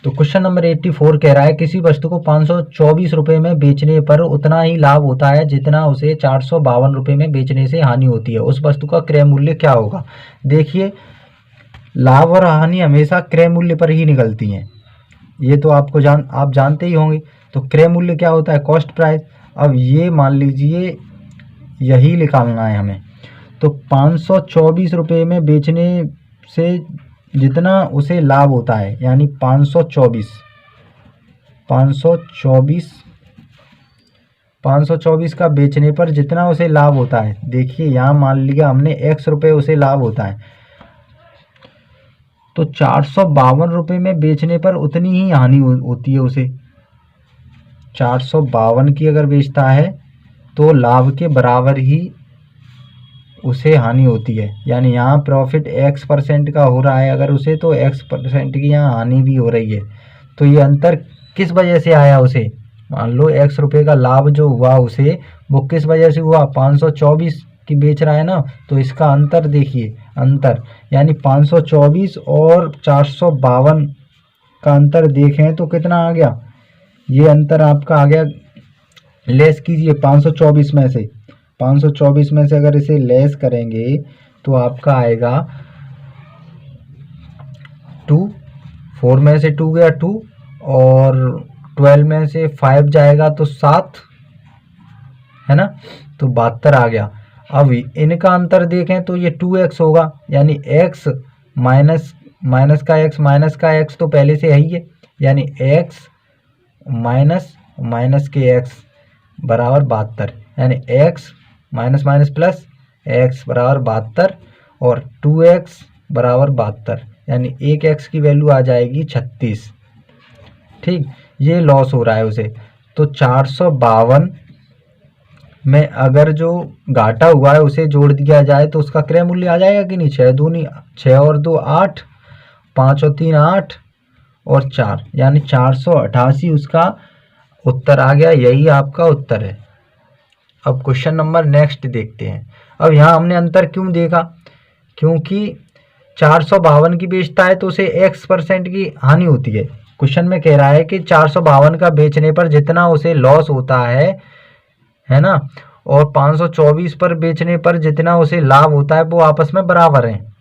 तो क्वेश्चन नंबर 84 कह रहा है, किसी वस्तु को 524 रुपये में बेचने पर उतना ही लाभ होता है जितना उसे 452 रुपये में बेचने से हानि होती है, उस वस्तु का क्रय मूल्य क्या होगा। देखिए लाभ और हानि हमेशा क्रय मूल्य पर ही निकलती हैं, ये तो आप जानते ही होंगे। तो क्रय मूल्य क्या होता है, कॉस्ट प्राइस। अब ये मान लीजिए यही निकालना है हमें, तो 524 रुपये में बेचने से जितना उसे लाभ होता है, यानी 524 का बेचने पर जितना उसे लाभ होता है। देखिए यहाँ मान लिया हमने x रुपये उसे लाभ होता है, तो 452 रुपये में बेचने पर उतनी ही हानि होती है उसे। 452 की अगर बेचता है तो लाभ के बराबर ही उसे हानि होती है, यानी यहाँ प्रॉफिट x% का हो रहा है अगर उसे, तो x% की यहाँ हानि भी हो रही है। तो ये अंतर किस वजह से आया उसे, मान लो x रुपये का लाभ जो हुआ उसे, वो किस वजह से हुआ, 524 की बेच रहा है ना, तो इसका अंतर देखिए, अंतर यानी 524 और 452 का अंतर देखें तो कितना आ गया, ये अंतर आपका आ गया, लेस कीजिए 524 में से, 524 में से अगर इसे लेस करेंगे तो आपका आएगा 2, 4 में से 2 गया 2 और 12 में से 5 जाएगा तो 7 है ना, तो 72 आ गया। अब इनका अंतर देखें तो ये 2x होगा, यानी x माइनस का x तो पहले से है ही है, यानी x माइनस के x बराबर 72, यानी x माइनस प्लस x बराबर 72 और 2x बराबर 72, यानी एक एक्स की वैल्यू आ जाएगी 36। ठीक, ये लॉस हो रहा है उसे। तो 452 में अगर जो घाटा हुआ है उसे जोड़ दिया जाए तो उसका क्रय मूल्य आ जाएगा कि नहीं। 6 दूनी 6 और 2 8, 5 और 3 8 और 4, यानी 488 उसका उत्तर आ गया। यही आपका उत्तर है। अब क्वेश्चन नंबर नेक्स्ट देखते हैं। अब यहाँ हमने अंतर क्यों देखा, क्योंकि 452 की बेचता है तो उसे x% की हानि होती है। क्वेश्चन में कह रहा है कि 452 का बेचने पर जितना उसे लॉस होता है ना, और 524 पर बेचने पर जितना उसे लाभ होता है वो आपस में बराबर हैं।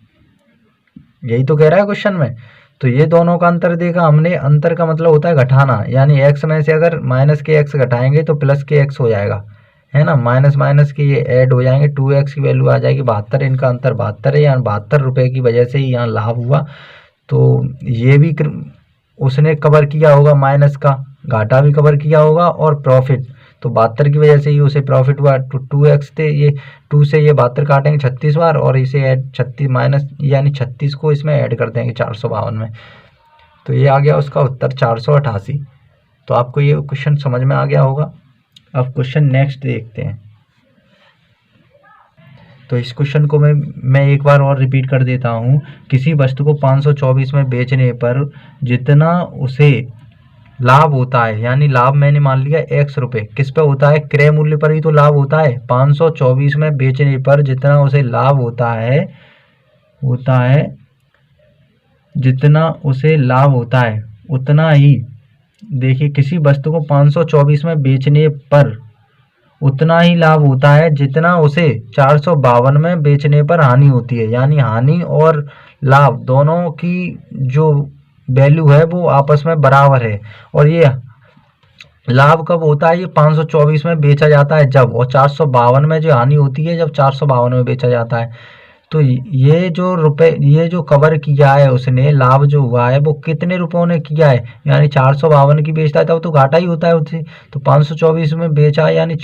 यही तो कह रहा है क्वेश्चन में। तो ये दोनों का अंतर देखा हमने। अंतर का मतलब होता है घटाना, यानी x में से अगर माइनस के x घटाएंगे तो प्लस के x हो जाएगा, है ना। माइनस माइनस के ये ऐड हो जाएंगे, 2x की वैल्यू आ जाएगी 72। इनका अंतर 72 है, यहाँ 72 रुपये की वजह से ही यहाँ लाभ हुआ। तो ये भी उसने कवर किया होगा, माइनस का घाटा भी कवर किया होगा, और प्रॉफिट तो 72 की वजह से ही उसे प्रॉफिट हुआ। तो 2x थे, ये 2 से ये 72 काटेंगे 36 बार, और इसे ऐड 36 माइनस यानी 36 को इसमें ऐड कर देंगे 452 में। तो ये आ गया उसका उत्तर 488। तो आपको ये क्वेश्चन समझ में आ गया होगा। अब क्वेश्चन नेक्स्ट देखते हैं। तो इस क्वेश्चन को मैं एक बार और रिपीट कर देता हूँ। किसी वस्तु को 524 में बेचने पर जितना उसे लाभ होता है, यानी लाभ मैंने मान लिया x रुपये, किस पे होता है, क्रय मूल्य पर ही तो लाभ होता है। 524 में बेचने पर जितना उसे लाभ होता है जितना उसे लाभ होता है उतना ही, देखिए किसी वस्तु को 524 में बेचने पर उतना ही लाभ होता है जितना उसे 452 में बेचने पर हानि होती है। यानी हानि और लाभ दोनों की जो वैल्यू है वो आपस में बराबर है। और ये लाभ कब होता है, ये 524 में बेचा जाता है जब, और 452 में जो हानि होती है जब 452 में बेचा जाता है। तो ये जो रुपए, ये जो कवर किया है उसने, लाभ जो हुआ है वो कितने रुपयों ने किया है, यानी 452 की बेचता है तब तो घाटा ही होता है उससे। तो 524 में बेचा, यानी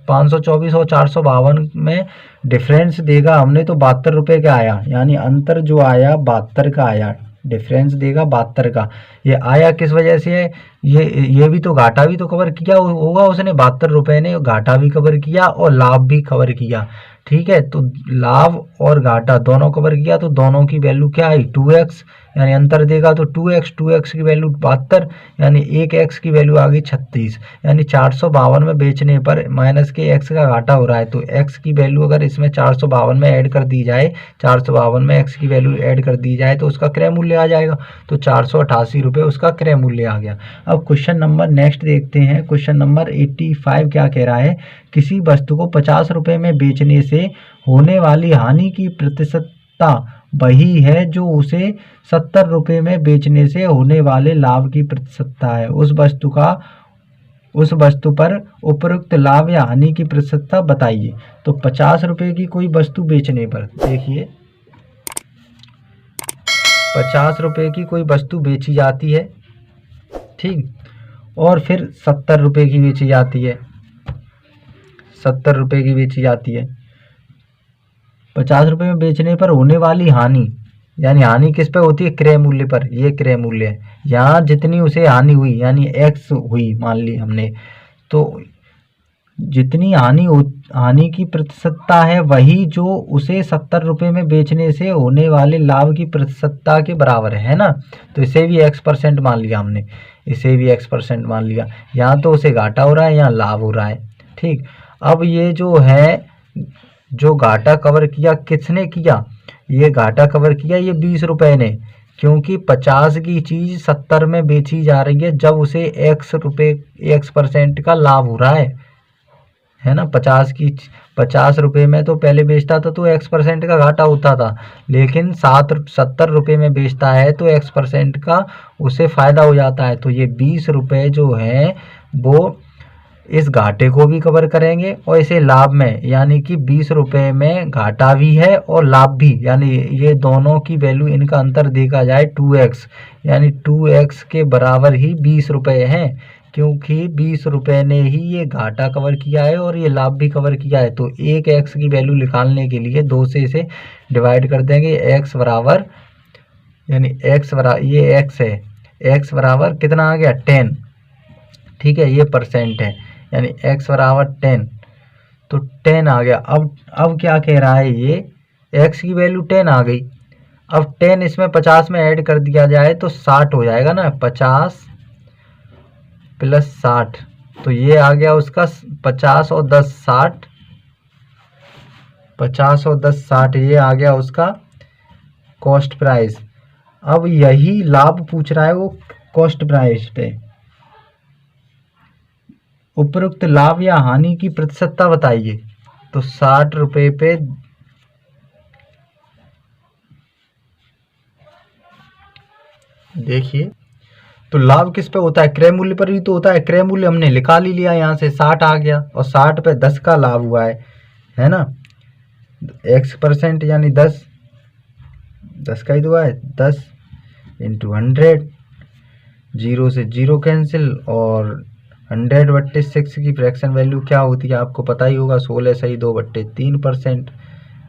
524 और 452 में डिफरेंस देगा हमने तो 72 रुपये का आया, यानी अंतर जो आया 72 का आया। डिफरेंस देगा 72 का। ये आया किस वजह से है, ये भी तो घाटा भी तो कवर किया होगा उसने। 72 रुपये ने घाटा भी कवर किया और लाभ भी कवर किया। ठीक है, तो लाभ और घाटा दोनों कवर किया, तो दोनों की वैल्यू क्या आई, 2x, यानी अंतर देगा तो 2x की वैल्यू 72, यानी 1x की वैल्यू आ गई 36। यानी 452 में बेचने पर माइनस के x का घाटा हो रहा है, तो x की वैल्यू अगर इसमें 452 में ऐड कर दी जाए, 452 में x की वैल्यू ऐड कर दी जाए तो उसका क्रय मूल्य आ जाएगा। तो 488 रुपये उसका क्रय मूल्य आ गया। अब क्वेश्चन नंबर नेक्स्ट देखते हैं। क्वेश्चन नंबर 85 क्या कह रहा है, किसी वस्तु को 50 रुपये में बेचने से होने वाली हानि की प्रतिशतता वही है जो उसे 70 रुपये में बेचने से होने वाले लाभ की प्रतिशतता है। उस वस्तु पर उपरोक्त लाभ या हानि की प्रतिशतता बताइए। तो 50 रुपये की कोई वस्तु बेचने पर, देखिए 50 रुपये की कोई वस्तु बेची जाती है, ठीक, और फिर 70 रुपये की बेची जाती है, 70 रुपये की बेची जाती है। 50 रुपये में बेचने पर होने वाली हानि, यानी हानि किस पे होती है, क्रय मूल्य पर। ये क्रय मूल्य है, यहाँ जितनी उसे हानि हुई यानी x हुई मान ली हमने, तो जितनी हानि की प्रतिशतता है वही जो उसे 70 रुपये में बेचने से होने वाले लाभ की प्रतिशतता के बराबर है ना। तो इसे भी x% मान लिया हमने, इसे भी x% मान लिया। यहाँ तो उसे घाटा हो रहा है, यहाँ लाभ हो रहा है, ठीक। अब ये जो है, जो घाटा कवर किया किसने किया, ये घाटा कवर किया ये 20 रुपये ने, क्योंकि 50 की चीज़ 70 में बेची जा रही है जब उसे x% का लाभ हो रहा है ना। 50 रुपये में तो पहले बेचता था तो x% का घाटा होता था, लेकिन 70 रुपये में बेचता है तो x% का उसे फ़ायदा हो जाता है। तो ये 20 रुपये जो है वो इस घाटे को भी कवर करेंगे और इसे लाभ में, यानी कि 20 रुपये में घाटा भी है और लाभ भी, यानी ये दोनों की वैल्यू, इनका अंतर देखा जाए 2x, यानी 2x के बराबर ही 20 रुपये हैं, क्योंकि 20 रुपये ने ही ये घाटा कवर किया है और ये लाभ भी कवर किया है। तो 1x की वैल्यू निकालने के लिए 2 से इसे डिवाइड कर देंगे, x बराबर यानी एक्स बराबर, ये एक्स है, एक्स बराबर कितना आ गया 10, ठीक है, ये परसेंट है, यानी एक्स बराबर 10, तो 10 आ गया। अब क्या कह रहा है, ये एक्स की वैल्यू 10 आ गई। अब 10 इसमें 50 में ऐड कर दिया जाए तो 60 हो जाएगा ना, 50 प्लस 60, तो ये आ गया उसका 50 और 10 60, 50 और 10 60, ये आ गया उसका कॉस्ट प्राइस। अब यही लाभ पूछ रहा है वो कॉस्ट प्राइस पे। उपरोक्त लाभ या हानि की प्रतिशतता बताइए। तो 60 रुपये पे देखिए, तो लाभ किस पे होता है, क्रय मूल्य पर ही तो होता है। क्रय मूल्य हमने निकाल ही लिया, यहाँ से 60 आ गया और 60 पे 10 का लाभ हुआ है ना, x% यानी 10 का ही तो है, 10 इंटू 100, 0 से 0 कैंसिल, और 100/6 की फ्रैक्शन वैल्यू क्या होती है आपको पता ही होगा, 16 सही 2/3%।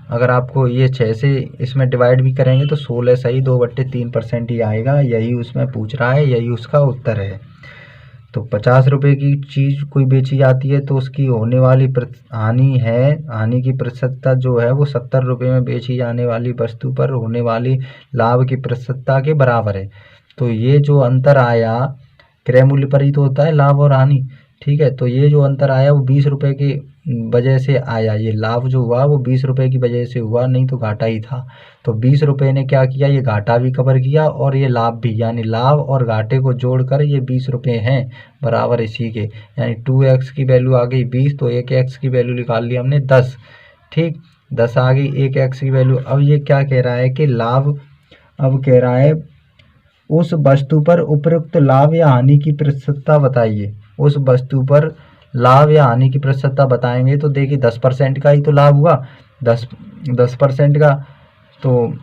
अगर आपको ये 6 से इसमें डिवाइड भी करेंगे तो 16 सही 2/3% ही आएगा। यही उसमें पूछ रहा है, यही उसका उत्तर है। तो 50 रुपये की चीज़ कोई बेची जाती है तो उसकी होने वाली हानि है, हानि की प्रतिशतता जो है वो 70 रुपये में बेची जाने वाली वस्तु पर होने वाली लाभ की प्रतिशतता के बराबर है। तो ये जो अंतर आया, क्रय मूल्य पर ही तो होता है लाभ और हानि, ठीक है। तो ये जो अंतर आया वो 20 रुपये की वजह से आया, ये लाभ जो हुआ वो 20 रुपये की वजह से हुआ, नहीं तो घाटा ही था। तो 20 रुपये ने क्या किया, ये घाटा भी कवर किया और ये लाभ भी, यानी लाभ और घाटे को जोड़कर ये 20 रुपये हैं बराबर इसी के, यानी 2x की वैल्यू आ गई 20, तो 1x की वैल्यू निकाल ली हमने 10, ठीक, 10 आ गई 1x की वैल्यू। अब ये क्या कह रहा है कि लाभ, अब कह रहा है उस वस्तु पर उपरोक्त लाभ या हानि की प्रतिशतता बताइए। उस वस्तु पर लाभ या हानि की प्रतिशतता बताएंगे तो देखिए 10% का ही तो लाभ हुआ, 10% का, तो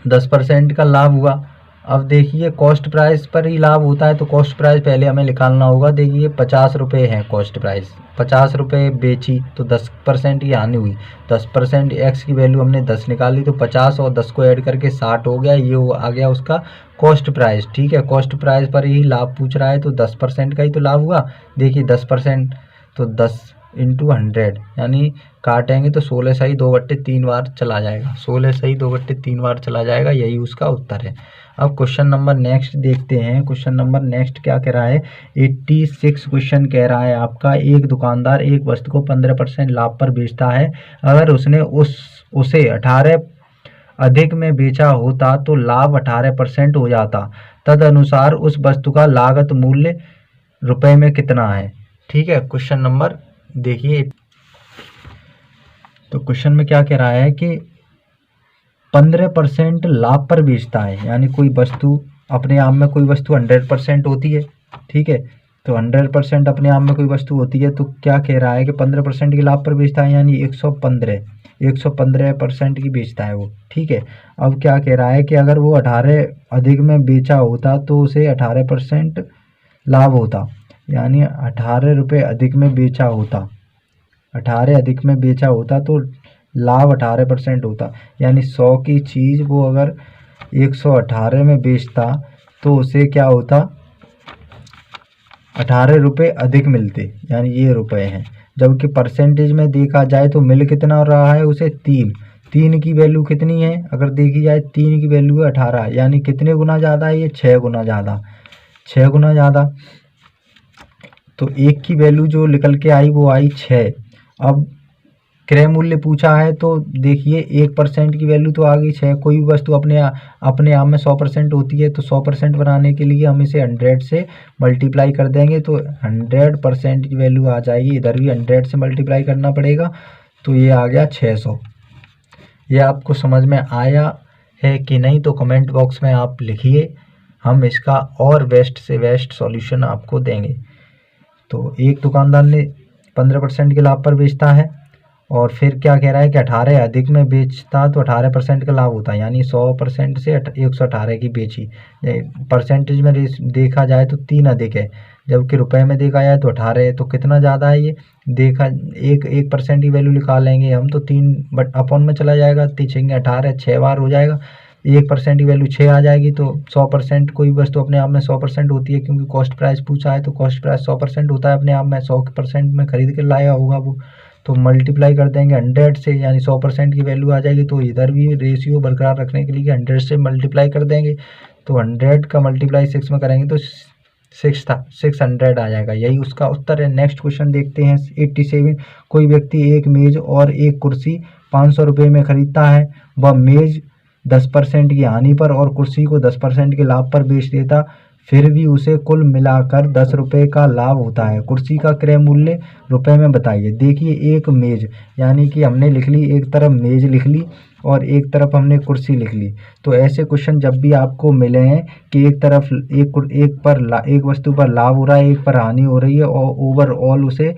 10% का लाभ हुआ। अब देखिए कॉस्ट प्राइस पर ही लाभ होता है तो कॉस्ट प्राइस पहले हमें निकालना होगा। देखिए 50 रुपये है कॉस्ट प्राइस, 50 रुपये बेची तो 10% की हानि हुई, 10% एक्स की वैल्यू हमने 10 निकाली तो 50 और 10 को ऐड करके 60 हो गया, ये आ गया उसका कॉस्ट प्राइस, ठीक है। कॉस्ट प्राइस पर ही लाभ पूछ रहा है तो 10% का ही तो लाभ हुआ। देखिए 10% तो 10 इंटू 100, यानी काटेंगे तो 16 सही 2/3 बार चला जाएगा, 16 सही 2/3 बार चला जाएगा, यही उसका उत्तर है। अब क्वेश्चन नंबर नेक्स्ट देखते हैं। क्वेश्चन नंबर नेक्स्ट क्या कह रहा है, 86 क्वेश्चन कह रहा है आपका, एक दुकानदार एक वस्तु को 15% लाभ पर बेचता है। अगर उसने उसे 18 अधिक में बेचा होता तो लाभ 18% हो जाता। तदनुसार उस वस्तु का लागत मूल्य रुपए में कितना है, ठीक है। क्वेश्चन नंबर देखिए, तो क्वेश्चन में क्या कह रहा है कि 15% लाभ पर बेचता है, यानी कोई वस्तु अपने आप में, कोई वस्तु 100% होती है, ठीक है। तो 100% अपने आप में कोई वस्तु होती है, तो क्या कह रहा है कि 15% के लाभ पर बेचता है, यानी 115% की बेचता है वो, ठीक है। अब क्या कह रहा है कि अगर वो 18 अधिक में बेचा होता तो उसे 18% लाभ होता, यानी 18 रुपये अधिक में बेचा होता, 18 अधिक में बेचा होता तो लाभ 18% होता, यानी 100 की चीज़ वो अगर 118 में बेचता तो उसे क्या होता, 18 रुपये अधिक मिलते, यानी ये रुपए हैं। जबकि परसेंटेज में देखा जाए तो मिल कितना रहा है उसे, 3 की वैल्यू कितनी है, अगर देखी जाए 3 की वैल्यू है 18, यानी कितने गुना ज़्यादा है, ये 6 गुना ज़्यादा, 6 गुना ज़्यादा। तो 1 की वैल्यू जो निकल के आई वो आई 6। अब क्रय मूल्य पूछा है तो देखिए 1% की वैल्यू तो आ गई 6। कोई भी वस्तु अपने आप में 100% होती है तो 100% बनाने के लिए हम इसे 100 से मल्टीप्लाई कर देंगे तो 100% की वैल्यू आ जाएगी। इधर भी 100 से मल्टीप्लाई करना पड़ेगा तो ये आ गया 600। ये आपको समझ में आया है कि नहीं तो कमेंट बॉक्स में आप लिखिए, हम इसका और बेस्ट से बेस्ट सॉल्यूशन आपको देंगे। तो एक दुकानदार ने 15% के लाभ पर बेचता है और फिर क्या कह रहा है कि 18 अधिक में बेचता तो 18% का लाभ होता है, यानी 100% से 118 की बेची। परसेंटेज में देखा जाए तो 3 अधिक है, जबकि रुपए में देखा जाए तो 18 है, तो कितना ज़्यादा है ये देखा, 1% की वैल्यू निकाल लेंगे हम तो 3 अपॉन में चला जाएगा, 3 6 18 6 बार हो जाएगा 1% की वैल्यू 6 आ जाएगी। तो 100% कोई वस्तु अपने आप में 100% होती है, क्योंकि कॉस्ट प्राइस पूछा है तो कॉस्ट प्राइस 100% होता है अपने आप में, 100% में खरीद के लाया होगा वो। तो मल्टीप्लाई कर देंगे 100 से, यानी 100% की वैल्यू आ जाएगी। तो इधर भी रेशियो बरकरार रखने के लिए 100 से मल्टीप्लाई कर देंगे। तो 100 का मल्टीप्लाई 6 में करेंगे तो 600 आ जाएगा। यही उसका उत्तर है। नेक्स्ट क्वेश्चन देखते हैं 87। कोई व्यक्ति एक मेज और एक कुर्सी 500 रुपये में खरीदता है। वह मेज 10% की हानि पर और कुर्सी को 10% के लाभ पर बेच देता, फिर भी उसे कुल मिलाकर 10 रुपये का लाभ होता है। कुर्सी का क्रय मूल्य रुपए में बताइए। देखिए एक मेज, यानी कि हमने लिख ली, एक तरफ मेज लिख ली और एक तरफ हमने कुर्सी लिख ली। तो ऐसे क्वेश्चन जब भी आपको मिले हैं कि एक तरफ एक वस्तु पर लाभ हो रहा है, एक पर हानि हो रही है और ओवरऑल उसे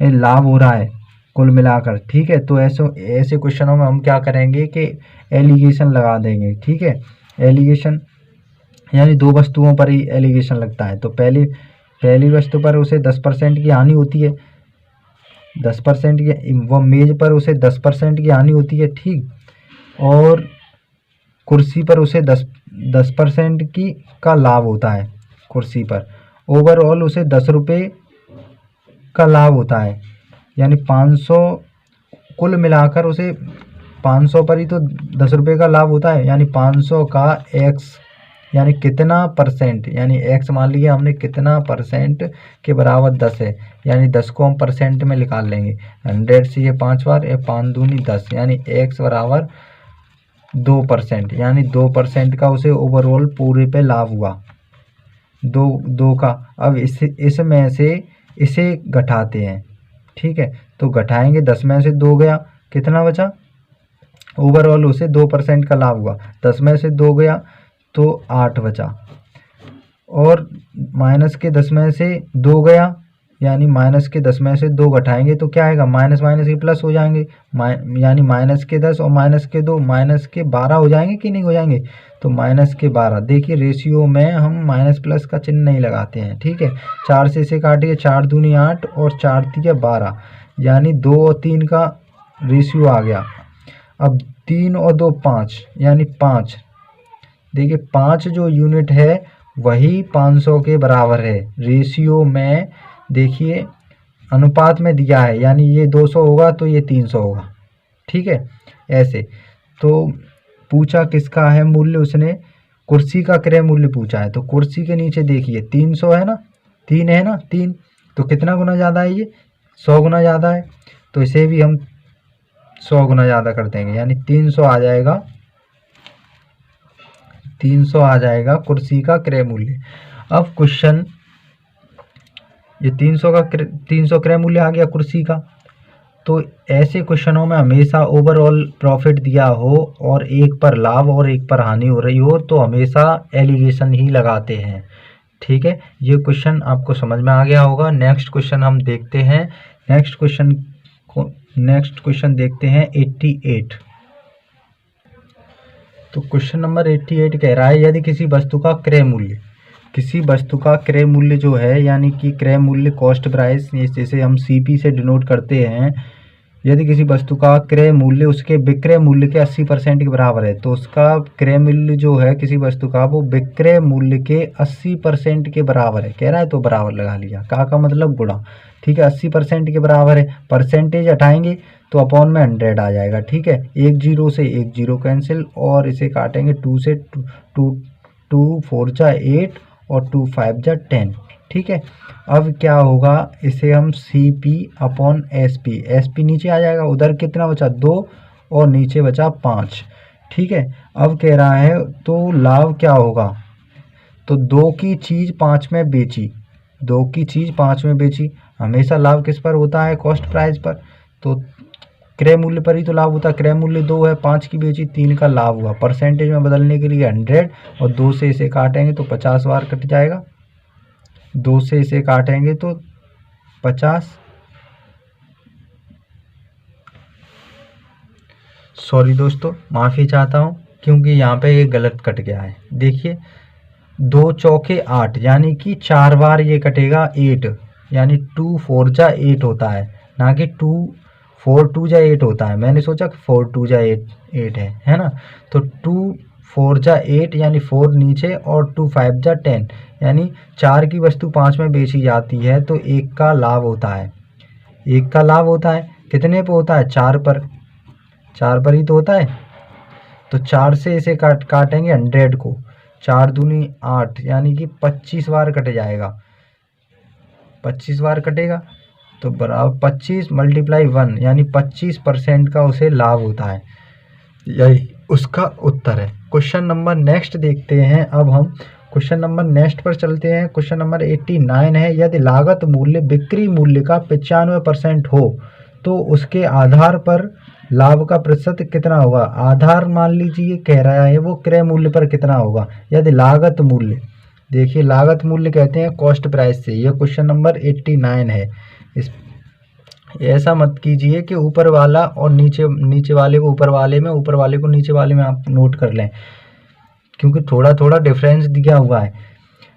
लाभ हो रहा है कुल मिलाकर, ठीक है, तो ऐसे क्वेश्चनों में हम क्या करेंगे कि एलिगेशन लगा देंगे। ठीक है, एलिगेशन यानी दो वस्तुओं पर ही एलिगेशन लगता है। तो पहली वस्तु पर उसे 10% की हानि होती है, 10% की, वो मेज पर उसे 10% की हानि होती है, ठीक, और कुर्सी पर उसे 10% की का लाभ होता है। कुर्सी पर ओवरऑल उसे 10 रुपये का लाभ होता है, यानी 500 कुल मिलाकर उसे 500 पर ही तो 10 रुपये का लाभ होता है, यानी 500 का x, यानी कितना परसेंट, यानी x मान लीजिए हमने कितना परसेंट के बराबर 10 है, यानी 10 को हम परसेंट में निकाल लेंगे। 100 से ये 5 बार, 5 दूनी 10, यानी x बराबर 2%, यानी 2% का उसे ओवरऑल पूरे पे लाभ हुआ, दो का। अब इसमें से इसे घटाते हैं, ठीक है, तो घटाएंगे, 10 में से 2 गया, कितना बचा, ओवरऑल उसे 2% का लाभ हुआ, 10 में से 2 गया तो 8 बचा, और माइनस के 10 में से 2 गया, यानी माइनस के 10 में से 2 घटाएंगे तो क्या आएगा, माइनस माइनस के प्लस हो जाएंगे, यानी माइनस के 10 और माइनस के 2 माइनस के 12 हो जाएंगे कि नहीं हो जाएंगे, तो माइनस के 12। देखिए रेशियो में हम माइनस प्लस का चिन्ह नहीं लगाते हैं, ठीक है। 4 से इसे काटिए, 4 दूनी 8 और 4 तिया 12, यानी 2 और 3 का रेशियो आ गया। अब 3 और 2 5, यानी 5, देखिए 5 जो यूनिट है वही 500 के बराबर है। रेशियो में देखिए अनुपात में दिया है, यानी ये 200 होगा तो ये 300 होगा, ठीक है। ऐसे तो पूछा किसका है मूल्य, उसने कुर्सी का क्रय मूल्य पूछा है। तो कुर्सी के नीचे देखिए 300 है ना, 3 है ना, 3, तो कितना गुना ज़्यादा है, ये 100 गुना ज़्यादा है, तो इसे भी हम 100 गुना ज़्यादा कर देंगे, यानी 300 आ जाएगा, 300 आ जाएगा कुर्सी का क्रय मूल्य। अब क्वेश्चन, ये 300 क्रय मूल्य आ गया कुर्सी का। तो ऐसे क्वेश्चनों में हमेशा ओवरऑल प्रॉफिट दिया हो और एक पर लाभ और एक पर हानि हो रही हो तो हमेशा एलिगेशन ही लगाते हैं, ठीक है। ये क्वेश्चन आपको समझ में आ गया होगा। नेक्स्ट क्वेश्चन हम देखते हैं। नेक्स्ट क्वेश्चन देखते हैं 88। तो क्वेश्चन नंबर 88 कह रहा है, यदि किसी वस्तु का क्रय मूल्य जो है, यानी कि क्रय मूल्य कॉस्ट प्राइस, जैसे हम सीपी से डिनोट करते हैं, यदि किसी वस्तु का क्रय मूल्य उसके विक्रय मूल्य के 80% के बराबर है, तो उसका क्रय मूल्य जो है किसी वस्तु का वो विक्रय मूल्य के 80% के बराबर है, कह रहा है, तो बराबर लगा लिया, का मतलब गुणा, ठीक है। 80% के बराबर है, परसेंटेज हटाएंगे तो अपॉन में 100 आ जाएगा, ठीक है। 1 0 से 1 0 कैंसिल, और इसे काटेंगे 2 से 2 4 जा 8 और 2 5 जा 10, ठीक है। अब क्या होगा, इसे हम CP अपॉन SP नीचे आ जाएगा, उधर कितना बचा 2 और नीचे बचा 5, ठीक है। अब कह रहा है तो लाभ क्या होगा, तो 2 की चीज़ 5 में बेची, 2 की चीज़ 5 में बेची, हमेशा लाभ किस पर होता है, कॉस्ट प्राइस पर, तो क्रय मूल्य पर ही तो लाभ होता है। क्रय मूल्य 2 है, 5 की बेची, 3 का लाभ हुआ। परसेंटेज में बदलने के लिए 100 और 2 से इसे काटेंगे तो 50 बार कट जाएगा, 2 से इसे काटेंगे तो 50, सॉरी दोस्तों माफ़ी चाहता हूँ क्योंकि यहाँ पे ये गलत कट गया है। देखिए 2 चौके 8, यानी कि 4 बार ये कटेगा 8, यानी 2 4 जा 8 होता है, ना कि 2 4 2 जा 8 होता है। मैंने सोचा 4 2 जा 8 है ना, तो 2 4 जा 8 यानी 4 नीचे और 2 5 जा 10 यानी 4 की वस्तु 5 में बेची जाती है तो 1 का लाभ होता है। 1 का लाभ होता है कितने पे होता है? 4 पर। 4 पर ही तो होता है। तो 4 से इसे काटेंगे 100 को। 4 दूनी 8 यानी कि 25 बार कट जाएगा। 25 बार कटेगा तो बराबर 25 मल्टीप्लाई 1 यानी 25% का उसे लाभ होता है। यही उसका उत्तर है। क्वेश्चन नंबर नेक्स्ट देखते हैं। अब हम क्वेश्चन नंबर नेक्स्ट पर चलते हैं। क्वेश्चन नंबर 89 है, यदि लागत मूल्य बिक्री मूल्य का 95% हो तो उसके आधार पर लाभ का प्रतिशत कितना होगा? आधार मान लीजिए कह रहा है वो क्रय मूल्य पर कितना होगा। यदि लागत मूल्य, देखिए लागत मूल्य कहते हैं कॉस्ट प्राइस से। यह क्वेश्चन नंबर 89 है। इस ऐसा मत कीजिए कि ऊपर वाला और नीचे वाले को ऊपर वाले में, ऊपर वाले को नीचे वाले में आप नोट कर लें, क्योंकि थोड़ा थोड़ा डिफरेंस दिया हुआ है।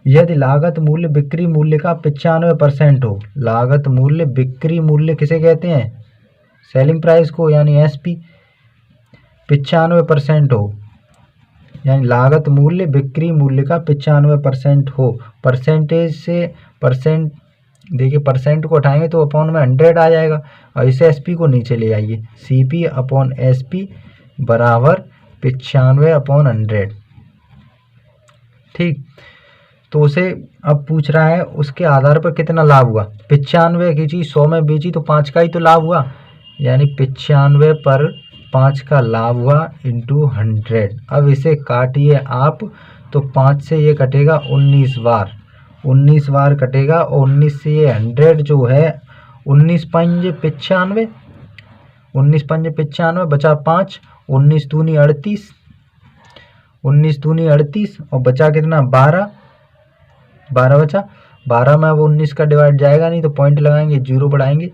यदि लागत मूल्य बिक्री मूल्य का 95% हो, लागत मूल्य बिक्री मूल्य किसे कहते हैं? सेलिंग प्राइस को, यानी एसपी। 95% हो यानी लागत मूल्य बिक्री मूल्य का 95% हो। परसेंटेज से परसेंट, देखिए परसेंट को उठाएंगे तो अपॉन में 100 आ जाएगा और इसे एसपी को नीचे ले आइए। सीपी अपॉन एसपी बराबर 95/100। ठीक, तो उसे अब पूछ रहा है उसके आधार पर कितना लाभ हुआ। 95 की चीज 100 में बेची तो 5 का ही तो लाभ हुआ, यानी 95 पर 5 का लाभ हुआ इंटू 100। अब इसे काटिए आप तो 5 से ये कटेगा 19 बार, 19 बार कटेगा और 19 से ये 100 जो है 19 पंजे 95, 19 पंजे 95 बचा 5, 19 दूनी 38, 19 दूनी 38 और बचा कितना? 12, 12 बचा। 12 में अब 19 का डिवाइड जाएगा नहीं तो पॉइंट लगाएंगे, 0 बढ़ाएंगे,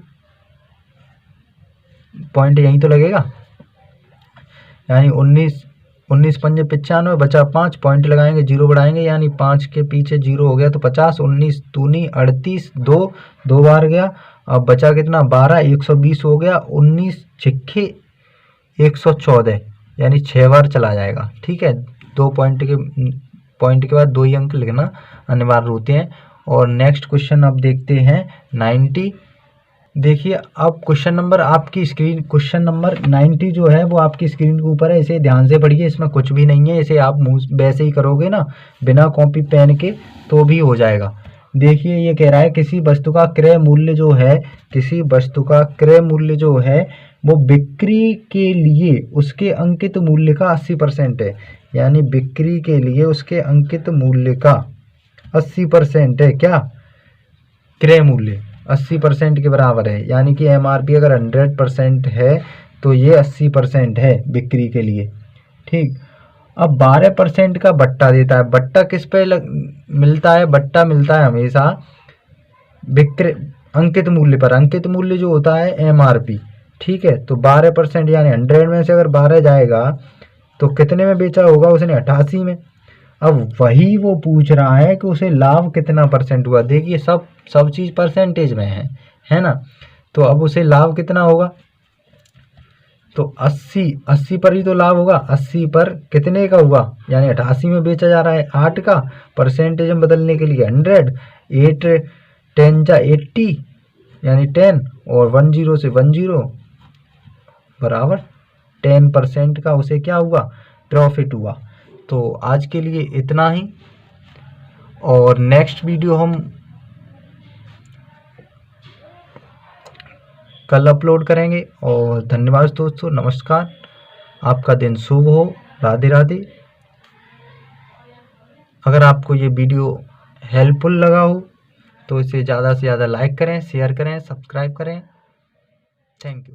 पॉइंट यहीं तो लगेगा, यानी 19 पंजे 95 बचा 5, पॉइंट लगाएंगे, 0 बढ़ाएंगे, यानी 5 के पीछे 0 हो गया तो 50। 19 दूनी 38, 2 बार गया। अब बचा कितना? 12, 120 हो गया। 19 छिक्के 114 यानी 6 बार चला जाएगा। ठीक है, 2 पॉइंट के बाद 2 ही अंक लिखना अनिवार्य होते हैं। और नेक्स्ट क्वेश्चन अब देखते हैं 90। देखिए अब क्वेश्चन नंबर आपकी स्क्रीन, क्वेश्चन नंबर 90 जो है वो आपकी स्क्रीन के ऊपर है, इसे ध्यान से पढ़िए, इसमें कुछ भी नहीं है। इसे आप मुंह वैसे ही करोगे ना बिना कॉपी पेन के तो भी हो जाएगा। देखिए ये कह रहा है किसी वस्तु का क्रय मूल्य जो है, किसी वस्तु का क्रय मूल्य जो है वो बिक्री के लिए उसके अंकित मूल्य का 80% है, यानी बिक्री के लिए उसके अंकित मूल्य का 80% है। क्या? क्रय मूल्य 80% के बराबर है, यानी कि एमआरपी अगर 100% है तो ये 80% है बिक्री के लिए। ठीक, अब 12% का बट्टा देता है। बट्टा किस पे मिलता है? बट्टा मिलता है हमेशा बिक्री अंकित मूल्य पर। अंकित मूल्य जो होता है एमआरपी। ठीक है, तो 12% यानी 100 में से अगर 12 जाएगा तो कितने में बेचा होगा उसने? 88 में। अब वही वो पूछ रहा है कि उसे लाभ कितना परसेंट हुआ। देखिए सब चीज़ परसेंटेज में है ना। तो अब उसे लाभ कितना होगा? तो 80 पर ही तो लाभ होगा। 80 पर कितने का हुआ? यानी 88 में बेचा जा रहा है, 8 का। परसेंटेज में बदलने के लिए 100, 8 10 जा 80 यानी 10 और 10 से 10 बराबर 10% का उसे क्या हुआ? प्रॉफिट हुआ। तो आज के लिए इतना ही, और नेक्स्ट वीडियो हम कल अपलोड करेंगे। और धन्यवाद दोस्तों, नमस्कार, आपका दिन शुभ हो, राधे राधे। अगर आपको ये वीडियो हेल्पफुल लगा हो तो इसे ज़्यादा से ज़्यादा लाइक करें, शेयर करें, सब्सक्राइब करें। Thank you.